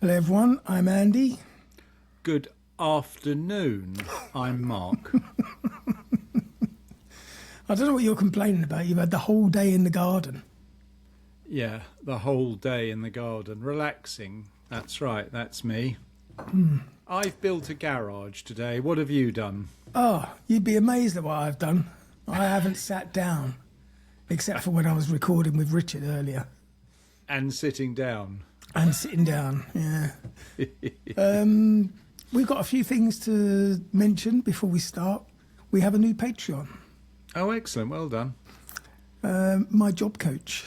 Hello everyone, I'm Andy. Good afternoon, I'm Mark. I don't know what you're complaining about. You've had the whole day in the garden. Yeah, the whole day in the garden, relaxing. That's right, that's me. I've built a garage today. What have you done? Oh, you'd be amazed at what I've done. I haven't sat down, except for when I was recording with Richard earlier. And sitting down. And sitting down, yeah. We've got a few things to mention before we start. We have a new Patreon. Oh, excellent, well done. My job coach.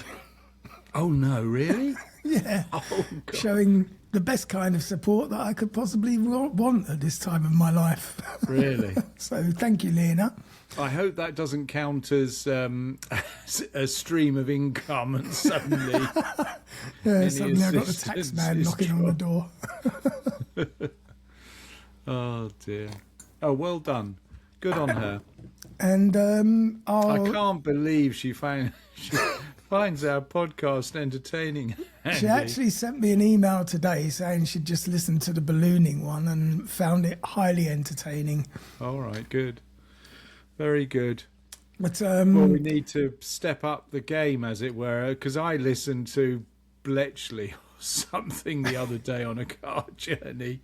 Oh no, really? Yeah. Oh, God. Showing the best kind of support that I could possibly want at this time of my life. Really? So thank you, Lena. I hope that doesn't count as a stream of income and suddenly... Yeah, suddenly I got the tax man knocking on the door. Oh, dear. Oh, well done. Good on her. And I can't believe she finds our podcast entertaining. Andy. She actually sent me an email today saying she'd just listened to the ballooning one and found it highly entertaining. All right, good. Very good. But well, we need to step up the game, as it were, because I listened to Bletchley or something the other day on a car journey.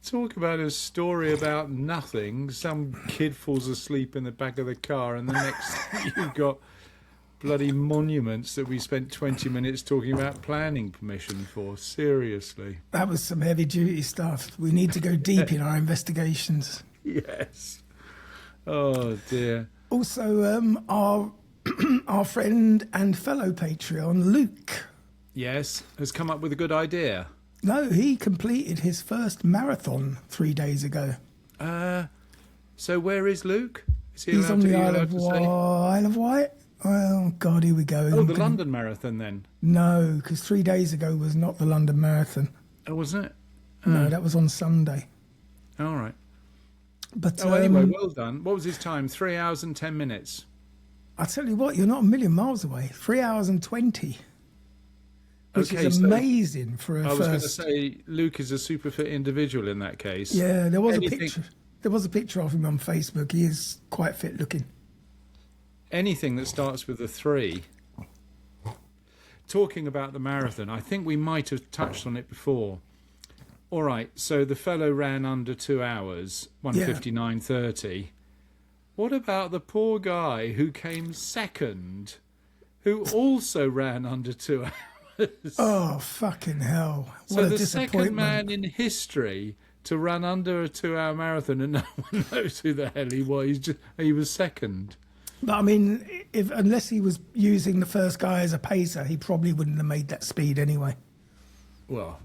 Talk about a story about nothing. Some kid falls asleep in the back of the car, and the next thing you've got bloody monuments that we spent 20 minutes talking about planning permission for. Seriously. That was some heavy duty stuff. We need to go deep in our investigations. Yes. Oh, dear. Also, our friend and fellow Patreon, Luke. Yes, has come up with a good idea. No, he completed his first marathon 3 days ago. So where is Luke? Is he He's on the Isle of Wight. Oh, God, here we go. Oh, the London Marathon, then? No, because 3 days ago was not the London Marathon. Oh, wasn't it? No, that was on Sunday. All right. But anyway, well done. What was his time? 3 hours and 10 minutes. I tell you what, you're not a million miles away. 3 hours and 20. Which is amazing for a first. I was going to say, Luke is a super fit individual in that case. Yeah, there was a picture. There was a picture of him on Facebook. He is quite fit looking. Anything that starts with a 3. Talking about the marathon, I think we might have touched on it before. All right, so the fellow ran under 2 hours, 1:59:30. What about the poor guy who came second, who also ran under 2 hours? Oh, fucking hell. What so a the disappointment. second man in history to run under a 2 hour marathon, and no one knows who the hell he was. He was second. But I mean, unless he was using the first guy as a pacer, he probably wouldn't have made that speed anyway. Well,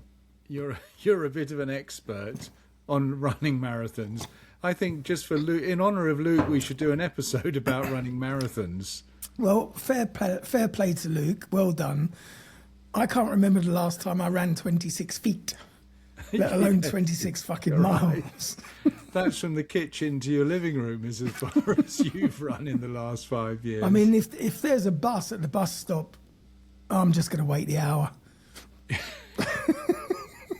you're a bit of an expert on running marathons. I think just for Luke, in honour of Luke, we should do an episode about running marathons. Well, fair play to Luke. Well done. I can't remember the last time I ran 26 feet, let alone 26 fucking miles. Right. That's from the kitchen to your living room is as far as you've run in the last 5 years. I mean, if there's a bus at the bus stop, I'm just going to wait the hour.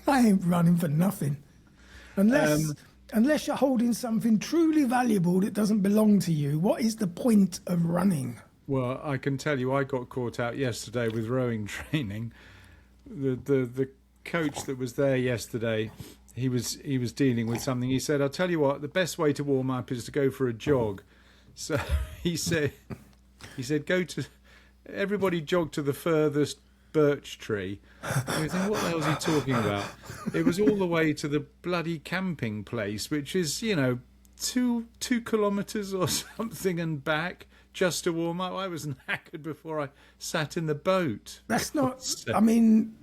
I ain't running for nothing. Unless you're holding something truly valuable that doesn't belong to you, what is the point of running? Well, I can tell you I got caught out yesterday with rowing training. The coach that was there yesterday, he was dealing with something. He said, I'll tell you what, the best way to warm up is to go for a jog. So he said, everybody jog to the furthest birch tree. I was thinking, what the hell is he talking about? It was all the way to the bloody camping place, which is, 2 kilometres or something and back just to warm up. I was knackered before I sat in the boat. That's not, I mean,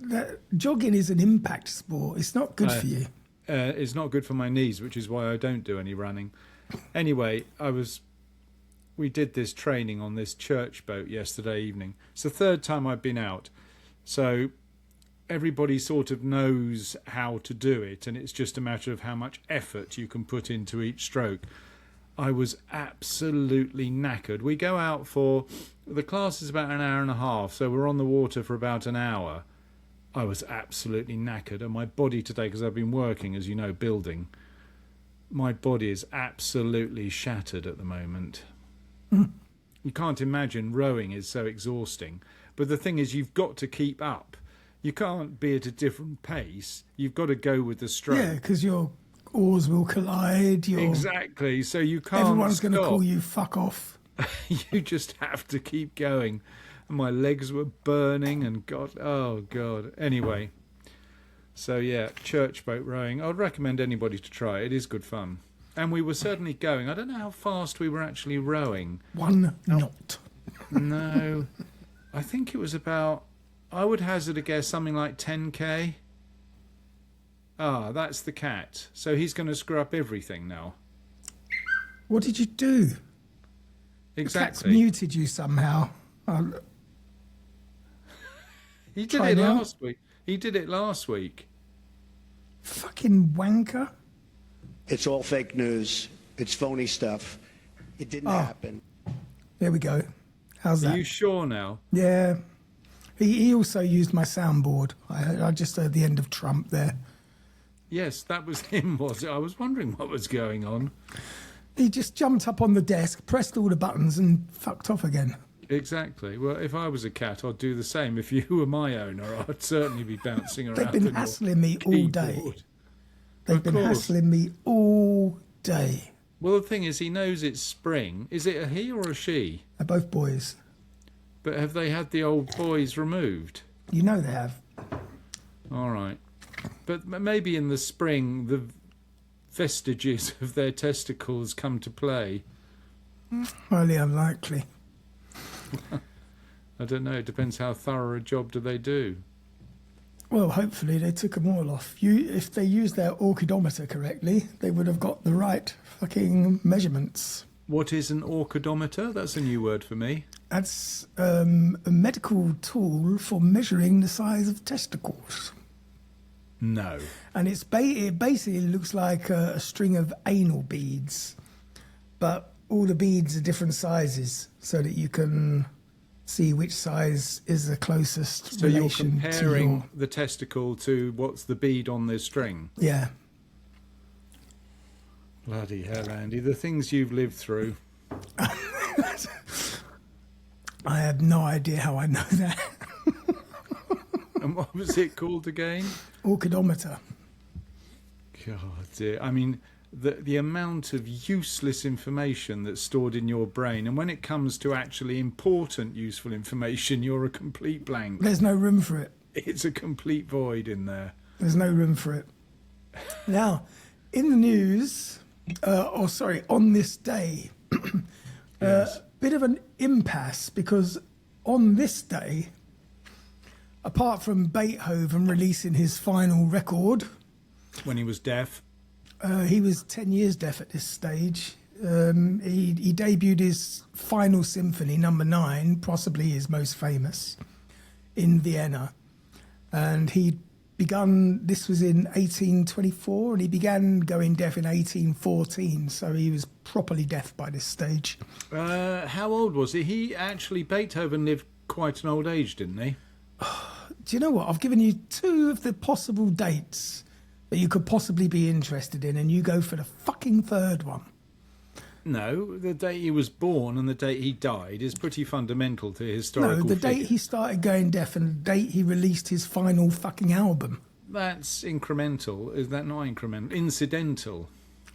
jogging is an impact sport. It's not good for you. It's not good for my knees, which is why I don't do any running. Anyway, we did this training on this church boat yesterday evening. It's the third time I've been out. So everybody sort of knows how to do it, and it's just a matter of how much effort you can put into each stroke. I was absolutely knackered. We go out for... The class is about an hour and a half, so we're on the water for about an hour. I was absolutely knackered, and my body today, because I've been working, as you know, building, my body is absolutely shattered at the moment. You can't imagine rowing is so exhausting. But the thing is, you've got to keep up. You can't be at a different pace. You've got to go with the stroke. Yeah, because your oars will collide. Exactly. So you can't Everyone's going to stop. call you fuck off. You just have to keep going. And my legs were burning and oh God. Anyway, so yeah, church boat rowing. I'd recommend anybody to try it. It is good fun. And we were certainly going. I don't know how fast we were actually rowing. 1 knot. No, I think it was about, I would hazard a guess, something like 10k. Ah, that's the cat. So he's going to screw up everything now. What did you do? The cat's Exactly. muted you somehow. He did Try it now. last week. He did it last week. Fucking wanker. It's all fake news. It's phony stuff. It didn't happen. There we go. How's Are that? you sure now? Yeah. He also used my soundboard. I just heard the end of Trump there. Yes, that was him, was it? I was wondering what was going on. He just jumped up on the desk, pressed all the buttons, and fucked off again. Exactly. Well, if I was a cat, I'd do the same. If you were my owner, I'd certainly be bouncing around. They've been on your hassling me all day. keyboard. They've Of been course. hassling me all day. Well, the thing is, he knows it's spring. Is it a he or a she? They're both boys. But have they had the old boys removed? You know they have. All right. But maybe in the spring, the vestiges of their testicles come to play. Highly unlikely. I don't know. It depends how thorough a job do they do. Well, hopefully they took them all off. If they used their orchidometer correctly, they would have got the right fucking measurements. What is an orchidometer? That's a new word for me. That's a medical tool for measuring the size of testicles. No. And it basically looks like a string of anal beads, but all the beads are different sizes so that you can see which size is the closest So you're relation to comparing your... the testicle to what's the bead on the string. Yeah. Bloody hell, Andy. The things you've lived through. I have no idea how I know that. And what was it called again? Orchidometer. God dear. I mean, the amount of useless information that's stored in your brain, and when it comes to actually important useful information, you're a complete blank. There's no room for it. It's a complete void in there. There's no room for it. Now, in the news, on this day, Yes. bit of an impasse because on this day, apart from Beethoven releasing his final record, When he was deaf. he was 10 years deaf at this stage. He debuted his final symphony, number 9, possibly his most famous, in Vienna. And this was in 1824, and he began going deaf in 1814, so he was properly deaf by this stage. How old was he? Beethoven lived quite an old age, didn't he? Do you know what? I've given you 2 of the possible dates that you could possibly be interested in, and you go for the fucking 3rd one. No, the date he was born and the date he died is pretty fundamental to historical No, the figure. date he started going deaf and the date he released his final fucking album. That's incremental. Is that not incremental? Incidental.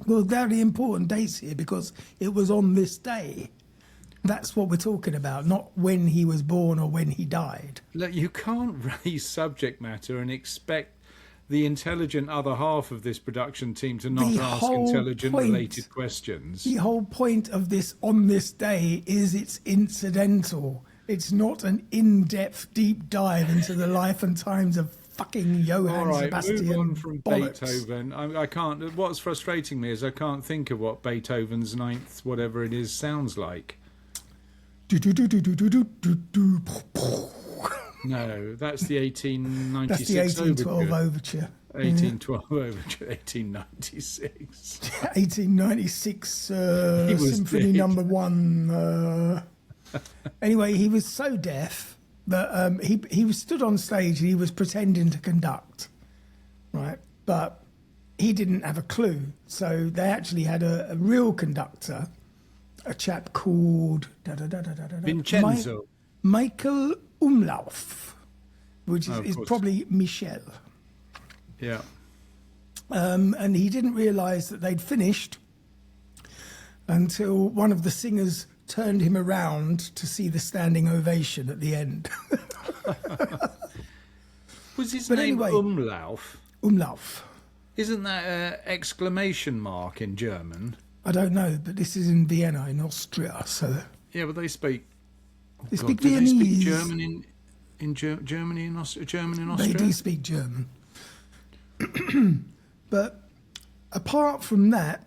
Well, very important dates here because it was on this day. That's what we're talking about, not when he was born or when he died. Look, you can't raise subject matter and expect the intelligent other half of this production team to not The ask whole intelligent point- related questions. The whole point of this on this day is it's incidental. It's not an in-depth deep dive into the life and times of fucking Johann All right, Sebastian move on from bollocks. Beethoven. I can't. What's frustrating me is I can't think of what Beethoven's ninth, whatever it is, sounds like. Do-do-do-do-do-do-do-do. No, that's the That's 1896 the 1812 overture. overture. 1812 overture, 1896. 1896 He was Symphony dead. number 1. Anyway, he was so deaf But he was stood on stage and he was pretending to conduct, right? But he didn't have a clue. So they actually had a real conductor, a chap called Vincenzo. Michael Umlauf, which is course. probably Michel. Yeah. And he didn't realise that they'd finished until one of the singers turned him around to see the standing ovation at the end. Was his But name anyway- Umlauf? Umlauf. Isn't that an exclamation mark in German? I don't know, but this is in Vienna, in Austria, so Yeah, but they speak. they speak do they speak Viennese. German Germany in Austria? German in Austria? They do speak German. But apart from that,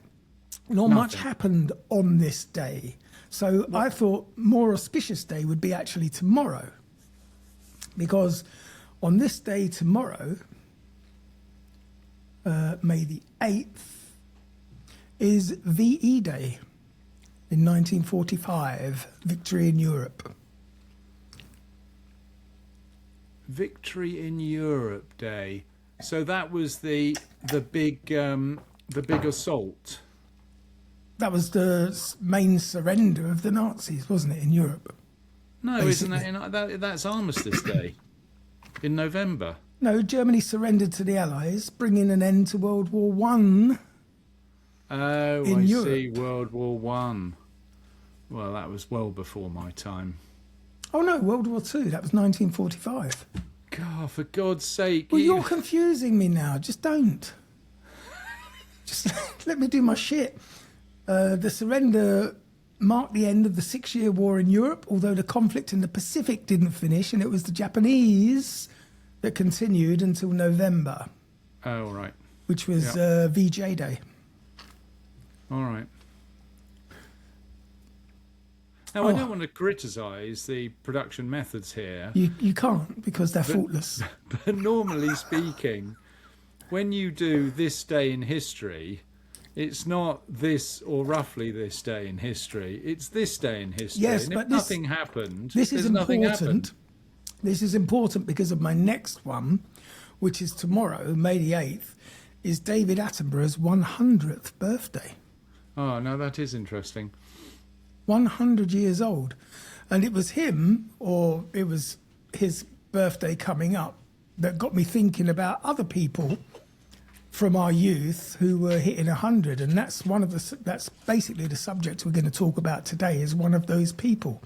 not much Nothing. happened on this day. So I thought more auspicious day would be actually tomorrow. Because on this day tomorrow, May the 8th, is VE Day in 1945, victory in Europe. Victory in Europe Day. So that was the big assault. That was the main surrender of the Nazis, wasn't it, in Europe? No, Basically. isn't that's Armistice Day in November. No, Germany surrendered to the Allies, bringing an end to World War One. Oh, In I Europe. see. World War One. Well, that was well before my time. Oh no, World War Two. That was 1945. God, for God's sake! Well, you're confusing me now. Just don't. Just let me do my shit. The surrender marked the end of the 6-year war in Europe, although the conflict in the Pacific didn't finish, and it was the Japanese that continued until November, Oh, right. which was Yeah. VJ Day. All right. Now, I don't want to criticise the production methods here, You can't because they're faultless. but normally speaking, when you do this day in history, it's not this or roughly this day in history. It's this day in history. Yes, and but if this- nothing happened, This is there's nothing happened. important. This is important because of my next one, which is tomorrow, May the 8th, is David Attenborough's 100th birthday. Oh, no, that is interesting. 100 years old. And it was him, or it was his birthday coming up, that got me thinking about other people from our youth who were hitting 100. And that's that's basically the subject we're going to talk about today, is one of those people.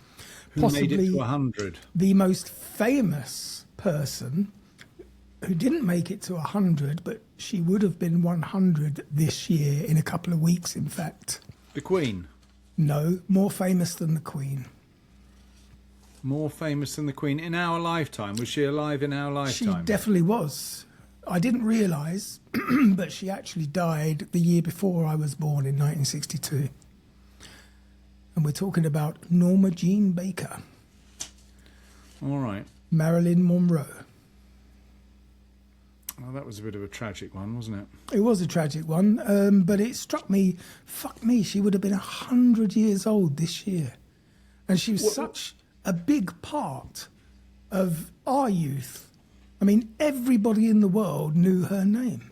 Who made it to 100? The most famous person who didn't make it to 100, but she would have been 100 this year, in a couple of weeks, in fact. The Queen. No, more famous than the Queen. More famous than the Queen in our lifetime. Was she alive in our She lifetime? definitely was. I didn't realise, but she actually died the year before I was born in 1962. And we're talking about Norma Jean Baker, All right. Marilyn Monroe. Well, that was a bit of a tragic one, wasn't it? It was a tragic one, but it struck me, fuck me, she would have been 100 years old this year. And she was such a big part of our youth. I mean, everybody in the world knew her name.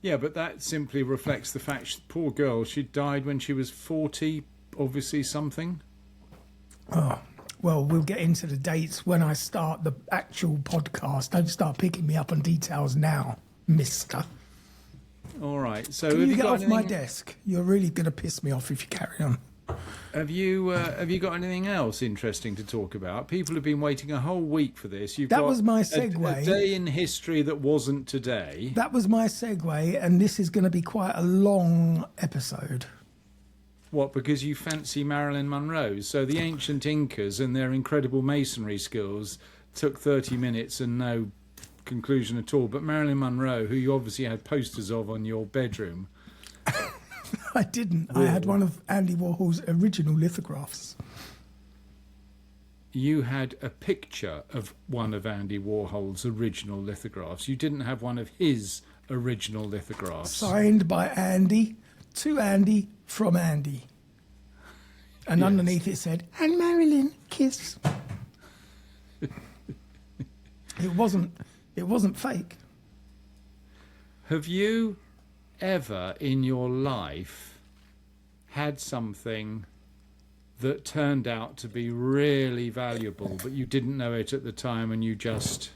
Yeah, but that simply reflects the fact, poor girl, she died when she was 40, obviously something. Oh, well, we'll get into the dates when I start the actual podcast. Don't start picking me up on details now, mister. All right. So Can have you get got off my anything- desk? You're really going to piss me off if you carry on. Have you got anything else interesting to talk about? People have been waiting a whole week for this. You've That got was my a segue. day in history that wasn't today. That was my segue, and this is going to be quite a long episode. What, because you fancy Marilyn Monroe? So the ancient Incas and their incredible masonry skills took 30 minutes and no conclusion at all. But Marilyn Monroe, who you obviously had posters of on your bedroom. I didn't. I had one of Andy Warhol's original lithographs. You had a picture of one of Andy Warhol's original lithographs. You didn't have one of his original lithographs. Signed by Andy, to Andy, from Andy. And Yes. underneath it said, "And Marilyn, kiss." It wasn't fake. Have you ever in your life had something that turned out to be really valuable, but you didn't know it at the time, and you just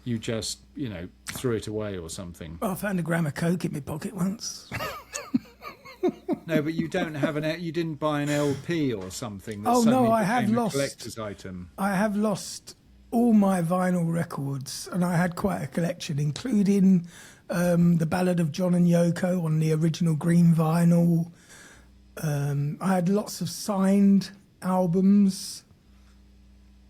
threw it away or something? Well, I found a gram of coke in my pocket once. No, but you didn't buy an LP or something that Oh, suddenly no, I have became a lost. collector's item. I have lost all my vinyl records, and I had quite a collection, including the Ballad of John and Yoko on the original green vinyl. I had lots of signed albums.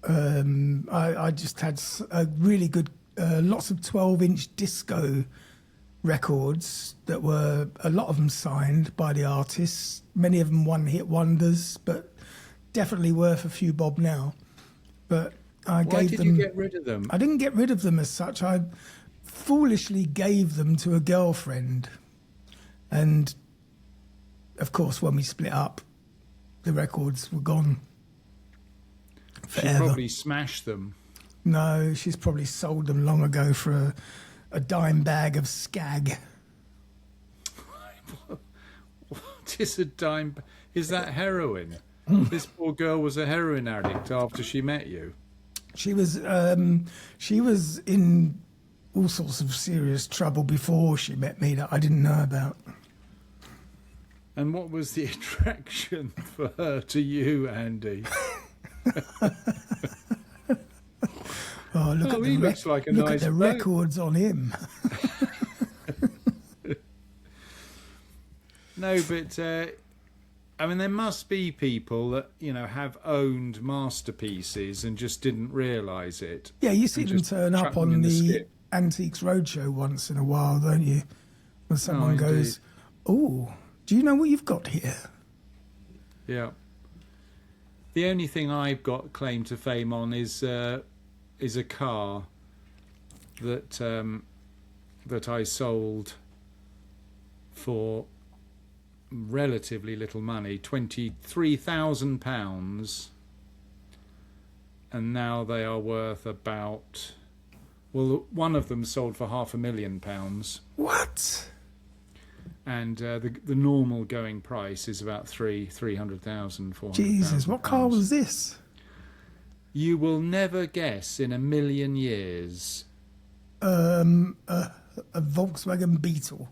I just had a really good, lots of 12-inch disco records that were, a lot of them signed by the artists, many of them one-hit wonders, but definitely worth a few bob now. But I Why gave did them. you get rid of them? I didn't get rid of them as such. I foolishly gave them to a girlfriend, and of course, when we split up, the records were gone She forever. probably smashed them. No, she's probably sold them long ago for a dime bag of skag. What is a dime? Is that heroin? This poor girl was a heroin addict after she met you. She was in all sorts of serious trouble before she met me that I didn't know about. And what was the attraction for her to you, Andy? Oh, look at he the looks like a look nice at the bloke. records on him. No, but I mean, there must be people that have owned masterpieces and just didn't realise it. Yeah, you see And them just turn chuck up them on in the skip. Antiques Roadshow once in a while, don't you? When someone indeed. goes, "Oh, do you know what you've got here?" Yeah. The only thing I've got claim to fame on is a car that that I sold for relatively little money, £23,000, and now they are worth about. Well, one of them sold for £500,000. What? And the normal going price is about 300,000, 400,000. Jesus, what car was this? You will never guess in a million years. A Volkswagen Beetle.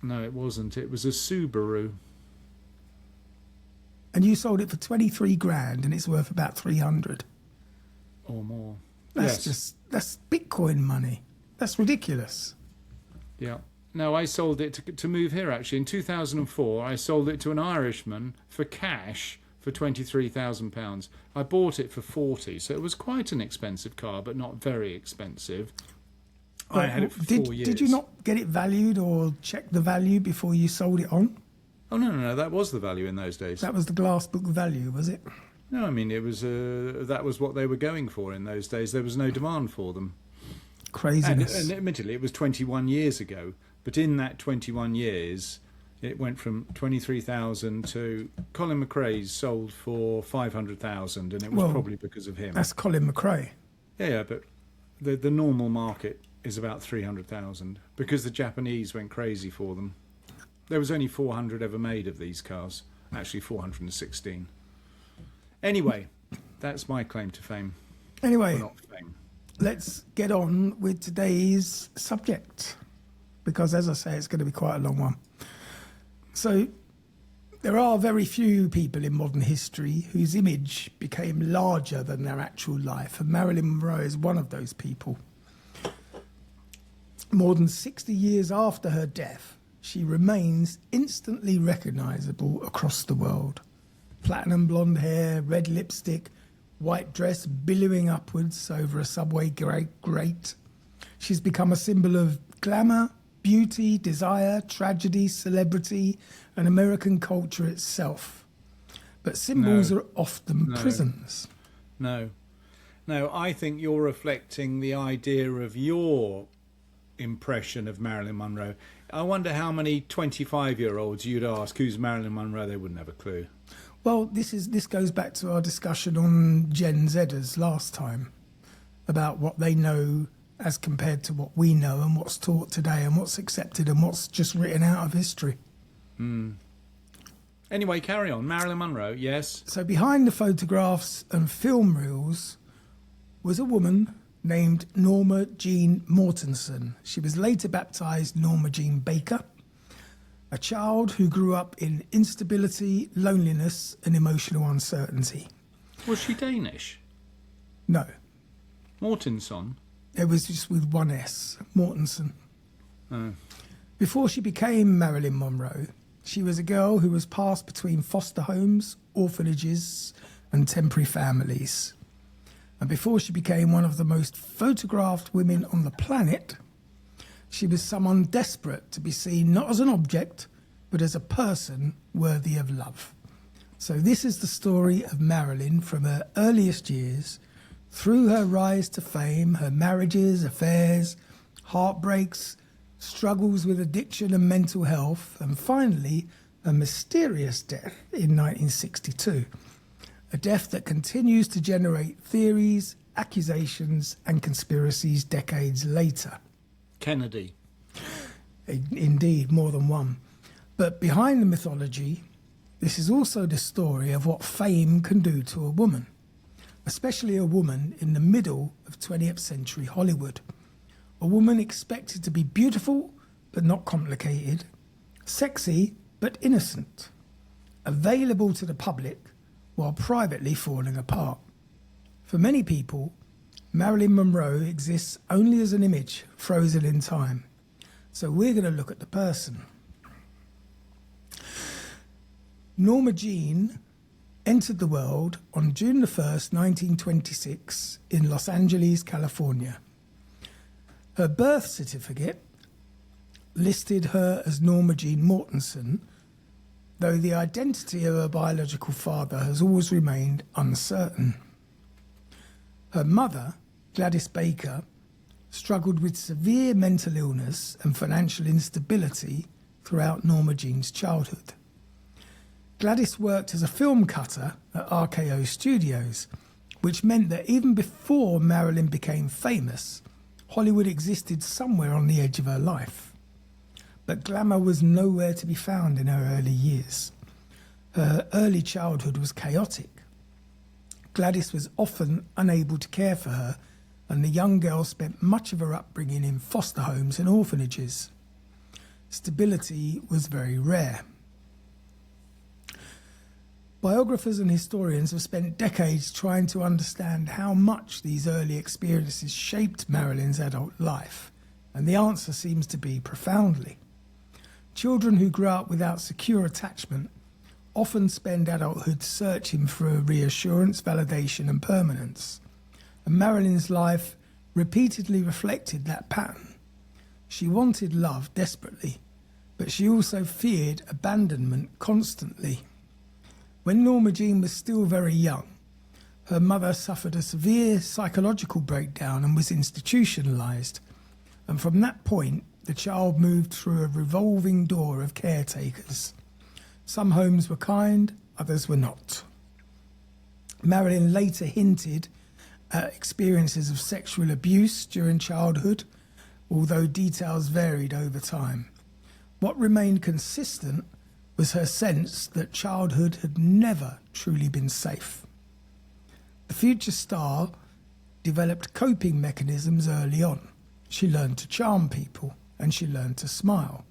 No, it wasn't. It was a Subaru. And you sold it for 23 grand, and it's worth about 300. Or more. That's Bitcoin money. That's ridiculous. Yeah. No, I sold it to move here, actually. In 2004, I sold it to an Irishman for cash for £23,000. I bought it for 40, so it was quite an expensive car, but not very expensive. I had it for 4 years. Did you not get it valued or check the value before you sold it on? Oh, no, that was the value in those days. That was the glass book value, was it? No, I mean, it was that was what they were going for in those days. There was no demand for them. Craziness. And admittedly, it was 21 years ago. But in that 21 years, it went from 23,000 to Colin McRae's sold for 500,000, and it was probably because of him. That's Colin McRae. Yeah, but the normal market is about 300,000 because the Japanese went crazy for them. There was only 400 ever made of these cars, actually 416. Anyway, that's my claim to fame. Anyway, Well, not fame. let's get on with today's subject, because as I say, it's going to be quite a long one. So there are very few people in modern history whose image became larger than their actual life, and Marilyn Monroe is one of those people. More than 60 years after her death, she remains instantly recognizable across the world. Platinum blonde hair, red lipstick, white dress billowing upwards over a subway grate. She's become a symbol of glamour, beauty, desire, tragedy, celebrity, and American culture itself. But symbols are often prisons. No, I think you're reflecting the idea of your impression of Marilyn Monroe. I wonder how many 25-year-olds you'd ask who's Marilyn Monroe. They wouldn't have a clue. Well, this goes back to our discussion on Gen Zers last time. about what they know as compared to what we know and what's taught today and what's accepted and what's just written out of history. Anyway, carry on. Marilyn Monroe, yes. So behind the photographs and film reels was a woman named Norma Jean Mortensen. She was later baptised Norma Jean Baker, a child who grew up in instability, loneliness and emotional uncertainty. Was she Danish? No, Mortenson? it was just with one S, Mortensen. Oh. Before she became Marilyn Monroe, she was a girl who was passed between foster homes, orphanages and temporary families. And before she became one of the most photographed women on the planet, she was someone desperate to be seen not as an object, but as a person worthy of love. So this is the story of Marilyn from her earliest years, through her rise to fame, her marriages, affairs, heartbreaks, struggles with addiction and mental health, and finally a mysterious death in 1962. A death that continues to generate theories, accusations and conspiracies decades later. Kennedy. Indeed, more than one. But behind the mythology, this is also the story of what fame can do to a woman, especially a woman in the middle of 20th century Hollywood. A woman expected to be beautiful but not complicated, sexy but innocent, available to the public while privately falling apart. For many people, Marilyn Monroe exists only as an image frozen in time. So we're going to look at the person. Norma Jean entered the world on June the 1st, 1926 in Los Angeles, California. Her birth certificate listed her as Norma Jean Mortensen, though the identity of her biological father has always remained uncertain. Her mother, Gladys Baker, struggled with severe mental illness and financial instability throughout Norma Jean's childhood. Gladys worked as a film cutter at RKO Studios, which meant that even before Marilyn became famous, Hollywood existed somewhere on the edge of her life. But glamour was nowhere to be found in her early years. Her early childhood was chaotic. Gladys was often unable to care for her, and the young girl spent much of her upbringing in foster homes and orphanages. Stability was very rare. Biographers and historians have spent decades trying to understand how much these early experiences shaped Marilyn's adult life, and the answer seems to be profoundly. Children who grow up without secure attachment often spend adulthood searching for reassurance, validation and permanence. And Marilyn's life repeatedly reflected that pattern. She wanted love desperately, but she also feared abandonment constantly. When Norma Jean was still very young, her mother suffered a severe psychological breakdown and was institutionalized. And from that point, the child moved through a revolving door of caretakers. Some homes were kind, others were not. Marilyn later hinted at experiences of sexual abuse during childhood, although details varied over time. What remained consistent was her sense that childhood had never truly been safe. The future star developed coping mechanisms early on. She learned to charm people, and she learned to smile.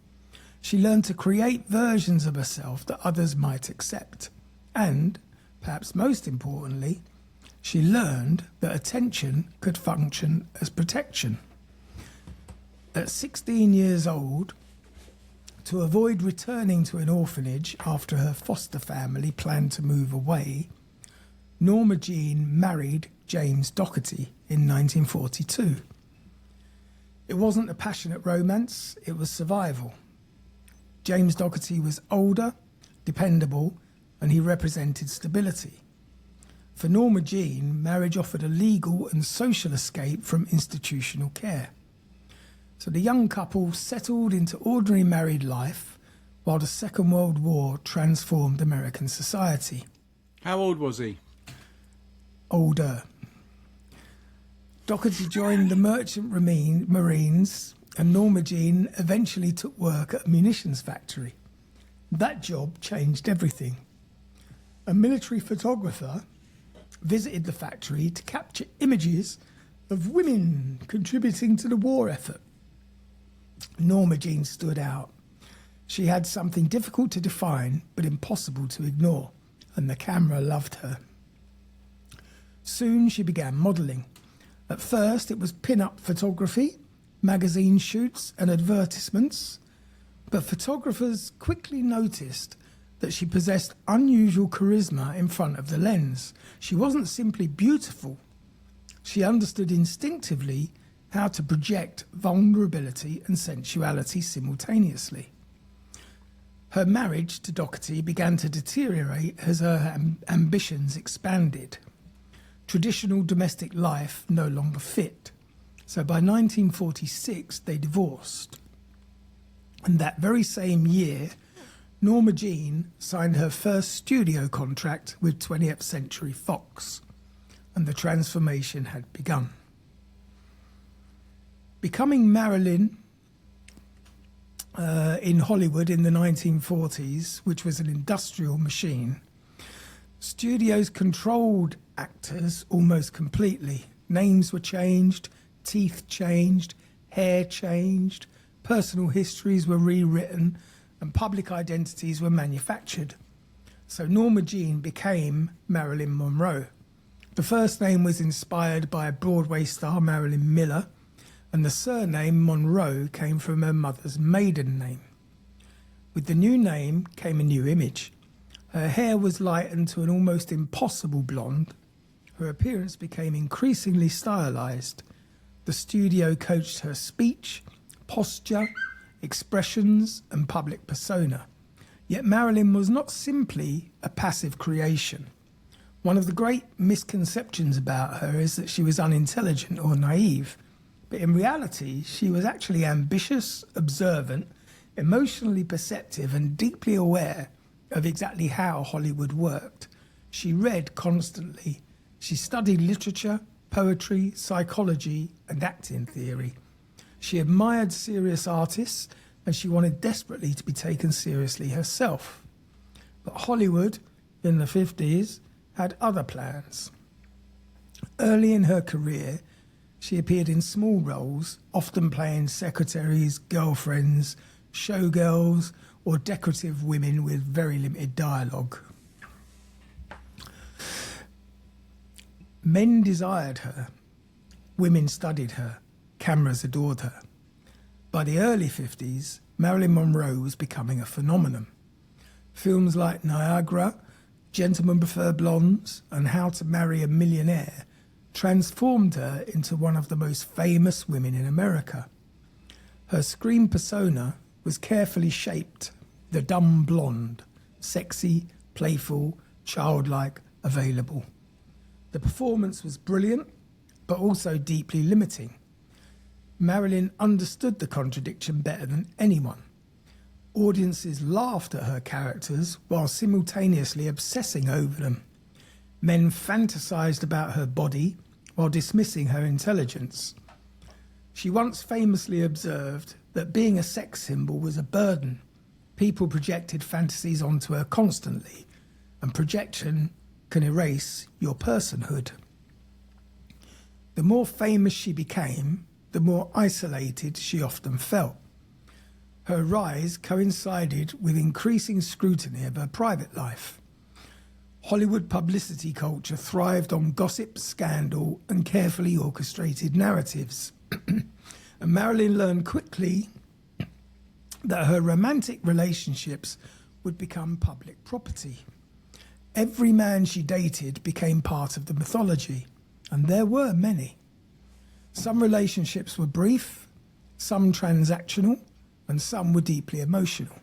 She learned to create versions of herself that others might accept. And, perhaps most importantly, she learned that attention could function as protection. At 16 years old, to avoid returning to an orphanage after her foster family planned to move away, Norma Jean married James Doherty in 1942. It wasn't a passionate romance, it was survival. James Doherty was older, dependable, and he represented stability. For Norma Jean, marriage offered a legal and social escape from institutional care. So the young couple settled into ordinary married life while the Second World War transformed American society. How old was he? Older. Doherty joined the Merchant Marines, and Norma Jean eventually took work at a munitions factory. That job changed everything. A military photographer visited the factory to capture images of women contributing to the war effort. Norma Jean stood out. She had something difficult to define but impossible to ignore, and the camera loved her. Soon she began modelling. At first it was pin-up photography, magazine shoots and advertisements, but photographers quickly noticed that she possessed unusual charisma in front of the lens. She wasn't simply beautiful. She understood instinctively how to project vulnerability and sensuality simultaneously. Her marriage to Doherty began to deteriorate as her ambitions expanded. Traditional domestic life no longer fit. So by 1946, they divorced. And that very same year, Norma Jean signed her first studio contract with 20th Century Fox, and the transformation had begun. Becoming Marilyn in Hollywood in the 1940s, which was an industrial machine, studios controlled actors almost completely. Names were changed, teeth changed, hair changed, personal histories were rewritten, and public identities were manufactured. So Norma Jean became Marilyn Monroe. The first name was inspired by Broadway star Marilyn Miller, and the surname Monroe came from her mother's maiden name. With the new name came a new image. Her hair was lightened to an almost impossible blonde. Her appearance became increasingly stylized. The studio coached her speech, posture, expressions, and public persona. Yet Marilyn was not simply a passive creation. One of the great misconceptions about her is that she was unintelligent or naive. But in reality, she was actually ambitious, observant, emotionally perceptive, and deeply aware of exactly how Hollywood worked. She read constantly. She studied literature, poetry, psychology, and acting theory. She admired serious artists, and she wanted desperately to be taken seriously herself. But Hollywood, in the 50s, had other plans. Early in her career, she appeared in small roles, often playing secretaries, girlfriends, showgirls, or decorative women with very limited dialogue. Men desired her, women studied her, cameras adored her. By the early 50s, Marilyn Monroe was becoming a phenomenon. Films like Niagara, Gentlemen Prefer Blondes, and How to Marry a Millionaire transformed her into one of the most famous women in America. Her screen persona was carefully shaped, the dumb blonde, sexy, playful, childlike, available. The performance was brilliant, but also deeply limiting. Marilyn understood the contradiction better than anyone. Audiences laughed at her characters while simultaneously obsessing over them. Men fantasized about her body while dismissing her intelligence. She once famously observed that being a sex symbol was a burden. People projected fantasies onto her constantly, and projection can erase your personhood. The more famous she became, the more isolated she often felt. Her rise coincided with increasing scrutiny of her private life. Hollywood publicity culture thrived on gossip, scandal, and carefully orchestrated narratives. And Marilyn learned quickly that her romantic relationships would become public property. Every man she dated became part of the mythology, and there were many. Some relationships were brief, some transactional, and some were deeply emotional.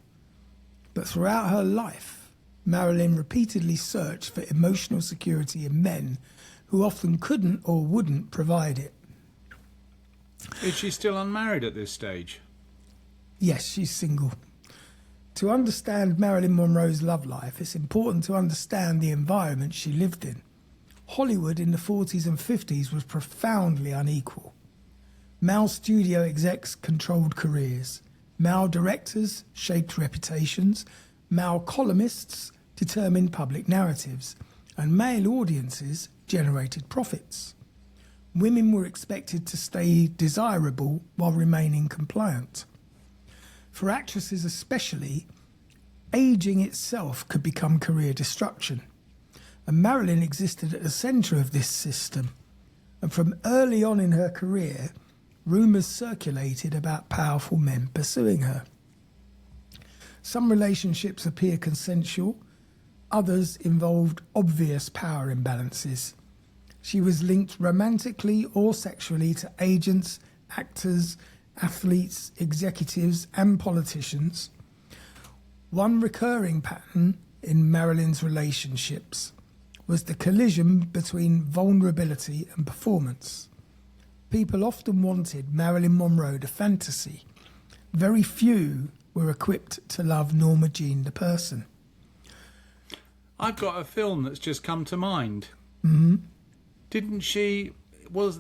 But throughout her life, Marilyn repeatedly searched for emotional security in men who often couldn't or wouldn't provide it. Is she still unmarried at this stage? Yes, she's single. To understand Marilyn Monroe's love life, it's important to understand the environment she lived in. Hollywood in the 40s and 50s was profoundly unequal. Male studio execs controlled careers. Male directors shaped reputations. Male columnists determined public narratives. And male audiences generated profits. Women were expected to stay desirable while remaining compliant. For actresses especially, aging itself could become career destruction. And Marilyn existed at the centre of this system. And from early on in her career, rumours circulated about powerful men pursuing her. Some relationships appear consensual, others involved obvious power imbalances. She was linked romantically or sexually to agents, actors, athletes, executives, and politicians. One recurring pattern in Marilyn's relationships was the collision between vulnerability and performance. People often wanted Marilyn Monroe the fantasy. Very few were equipped to love Norma Jean the person. I've got a film that's just come to mind. Mm-hmm.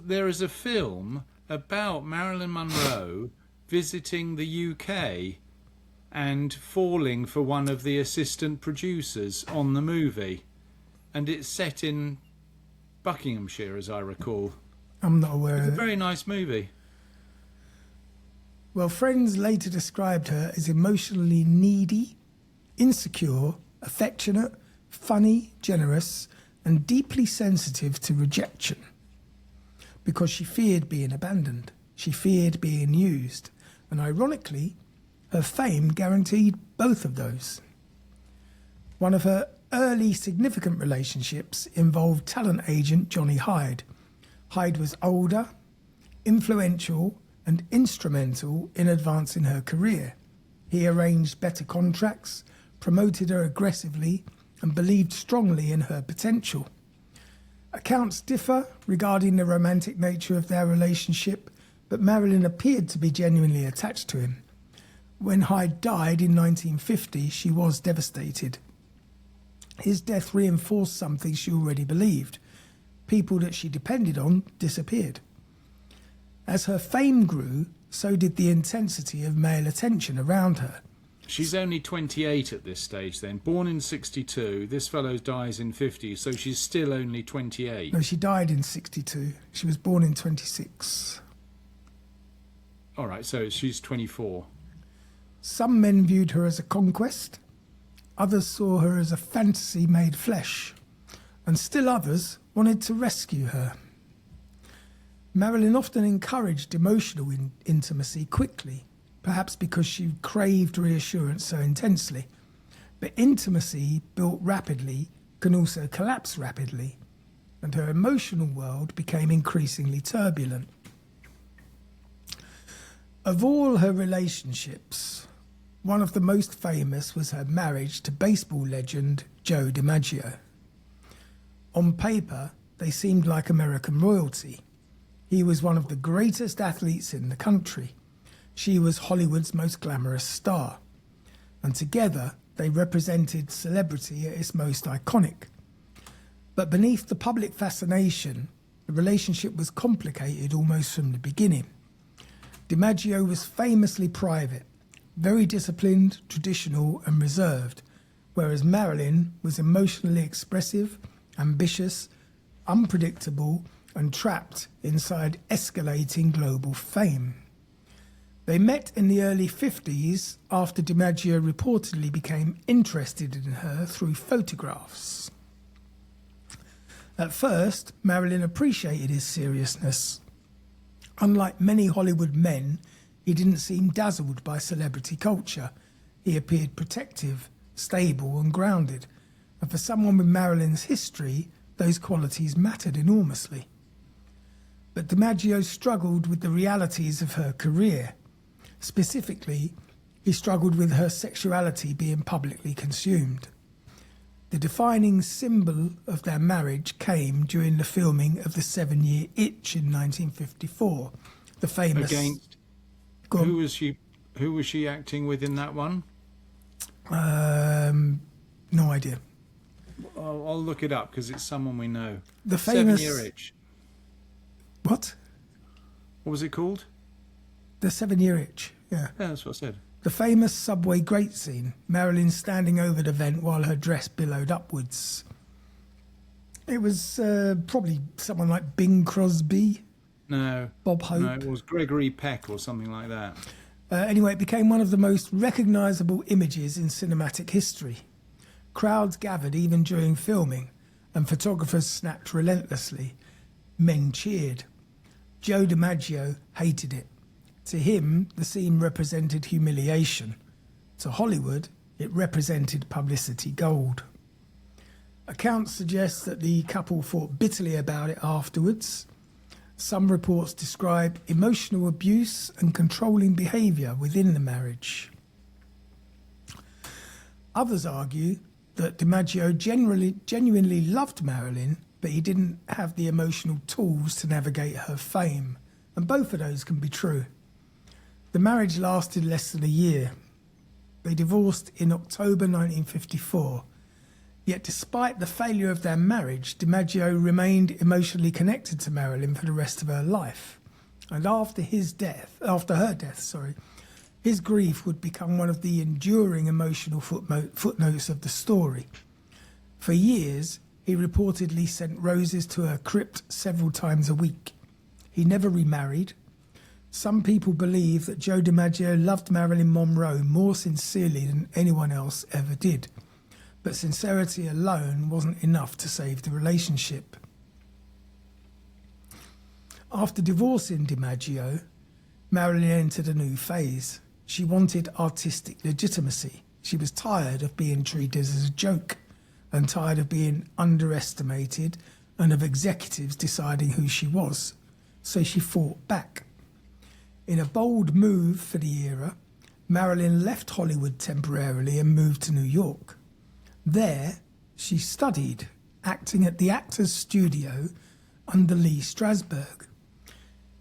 There is a film about Marilyn Monroe visiting the UK and falling for one of the assistant producers on the movie. And it's set in Buckinghamshire, as I recall. I'm not aware of it. It's a very nice movie. Well, friends later described her as emotionally needy, insecure, affectionate, funny, generous, and deeply sensitive to rejection. Because she feared being abandoned. She feared being used. And ironically, her fame guaranteed both of those. One of her early significant relationships involved talent agent Johnny Hyde. Hyde was older, influential, and instrumental in advancing her career. He arranged better contracts, promoted her aggressively, and believed strongly in her potential. Accounts differ regarding the romantic nature of their relationship, but Marilyn appeared to be genuinely attached to him. When Hyde died in 1950, she was devastated. His death reinforced something she already believed. People that she depended on disappeared. As her fame grew, so did the intensity of male attention around her. She's only 28 at this stage then. Born in 62. This fellow dies in 50, so she's still only 28. No, she died in 62. She was born in 26. All right, so she's 24. Some men viewed her as a conquest. Others saw her as a fantasy made flesh. And still others wanted to rescue her. Marilyn often encouraged emotional intimacy quickly, perhaps because she craved reassurance so intensely. But intimacy built rapidly can also collapse rapidly, and her emotional world became increasingly turbulent. Of all her relationships, one of the most famous was her marriage to baseball legend Joe DiMaggio. On paper, they seemed like American royalty. He was one of the greatest athletes in the country. She was Hollywood's most glamorous star. And together, they represented celebrity at its most iconic. But beneath the public fascination, the relationship was complicated almost from the beginning. DiMaggio was famously private, very disciplined, traditional and reserved, whereas Marilyn was emotionally expressive, ambitious, unpredictable and trapped inside escalating global fame. They met in the early 50s after DiMaggio reportedly became interested in her through photographs. At first, Marilyn appreciated his seriousness. Unlike many Hollywood men, he didn't seem dazzled by celebrity culture. He appeared protective, stable and grounded. And for someone with Marilyn's history, those qualities mattered enormously. But DiMaggio struggled with the realities of her career. Specifically, he struggled with her sexuality being publicly consumed. The defining symbol of their marriage came during the filming of The 7-Year Itch in 1954. The famous... Against... Who was she acting with in that one? No idea. I'll look it up because it's someone we know. The famous 7-Year Itch. What? What was it called? The 7-Year Itch. Yeah. Yeah, that's what I said. The famous subway grate scene. Marilyn standing over the vent while her dress billowed upwards. It was probably someone like Bing Crosby. No. Bob Hope. No, it was Gregory Peck or something like that. Anyway, it became one of the most recognisable images in cinematic history. Crowds gathered even during filming, and photographers snapped relentlessly. Men cheered. Joe DiMaggio hated it. To him, the scene represented humiliation. To Hollywood, it represented publicity gold. Accounts suggest that the couple fought bitterly about it afterwards. Some reports describe emotional abuse and controlling behaviour within the marriage. Others argue that DiMaggio genuinely loved Marilyn, but he didn't have the emotional tools to navigate her fame. And both of those can be true. The marriage lasted less than a year. They divorced in October 1954. Yet despite the failure of their marriage, DiMaggio remained emotionally connected to Marilyn for the rest of her life. And after her death, his grief would become one of the enduring emotional footnotes of the story. For years, he reportedly sent roses to her crypt several times a week. He never remarried. Some people believe that Joe DiMaggio loved Marilyn Monroe more sincerely than anyone else ever did. But sincerity alone wasn't enough to save the relationship. After divorcing DiMaggio, Marilyn entered a new phase. She wanted artistic legitimacy. She was tired of being treated as a joke and tired of being underestimated and of executives deciding who she was. So she fought back. In a bold move for the era, Marilyn left Hollywood temporarily and moved to New York. There, she studied acting at the Actors Studio under Lee Strasberg.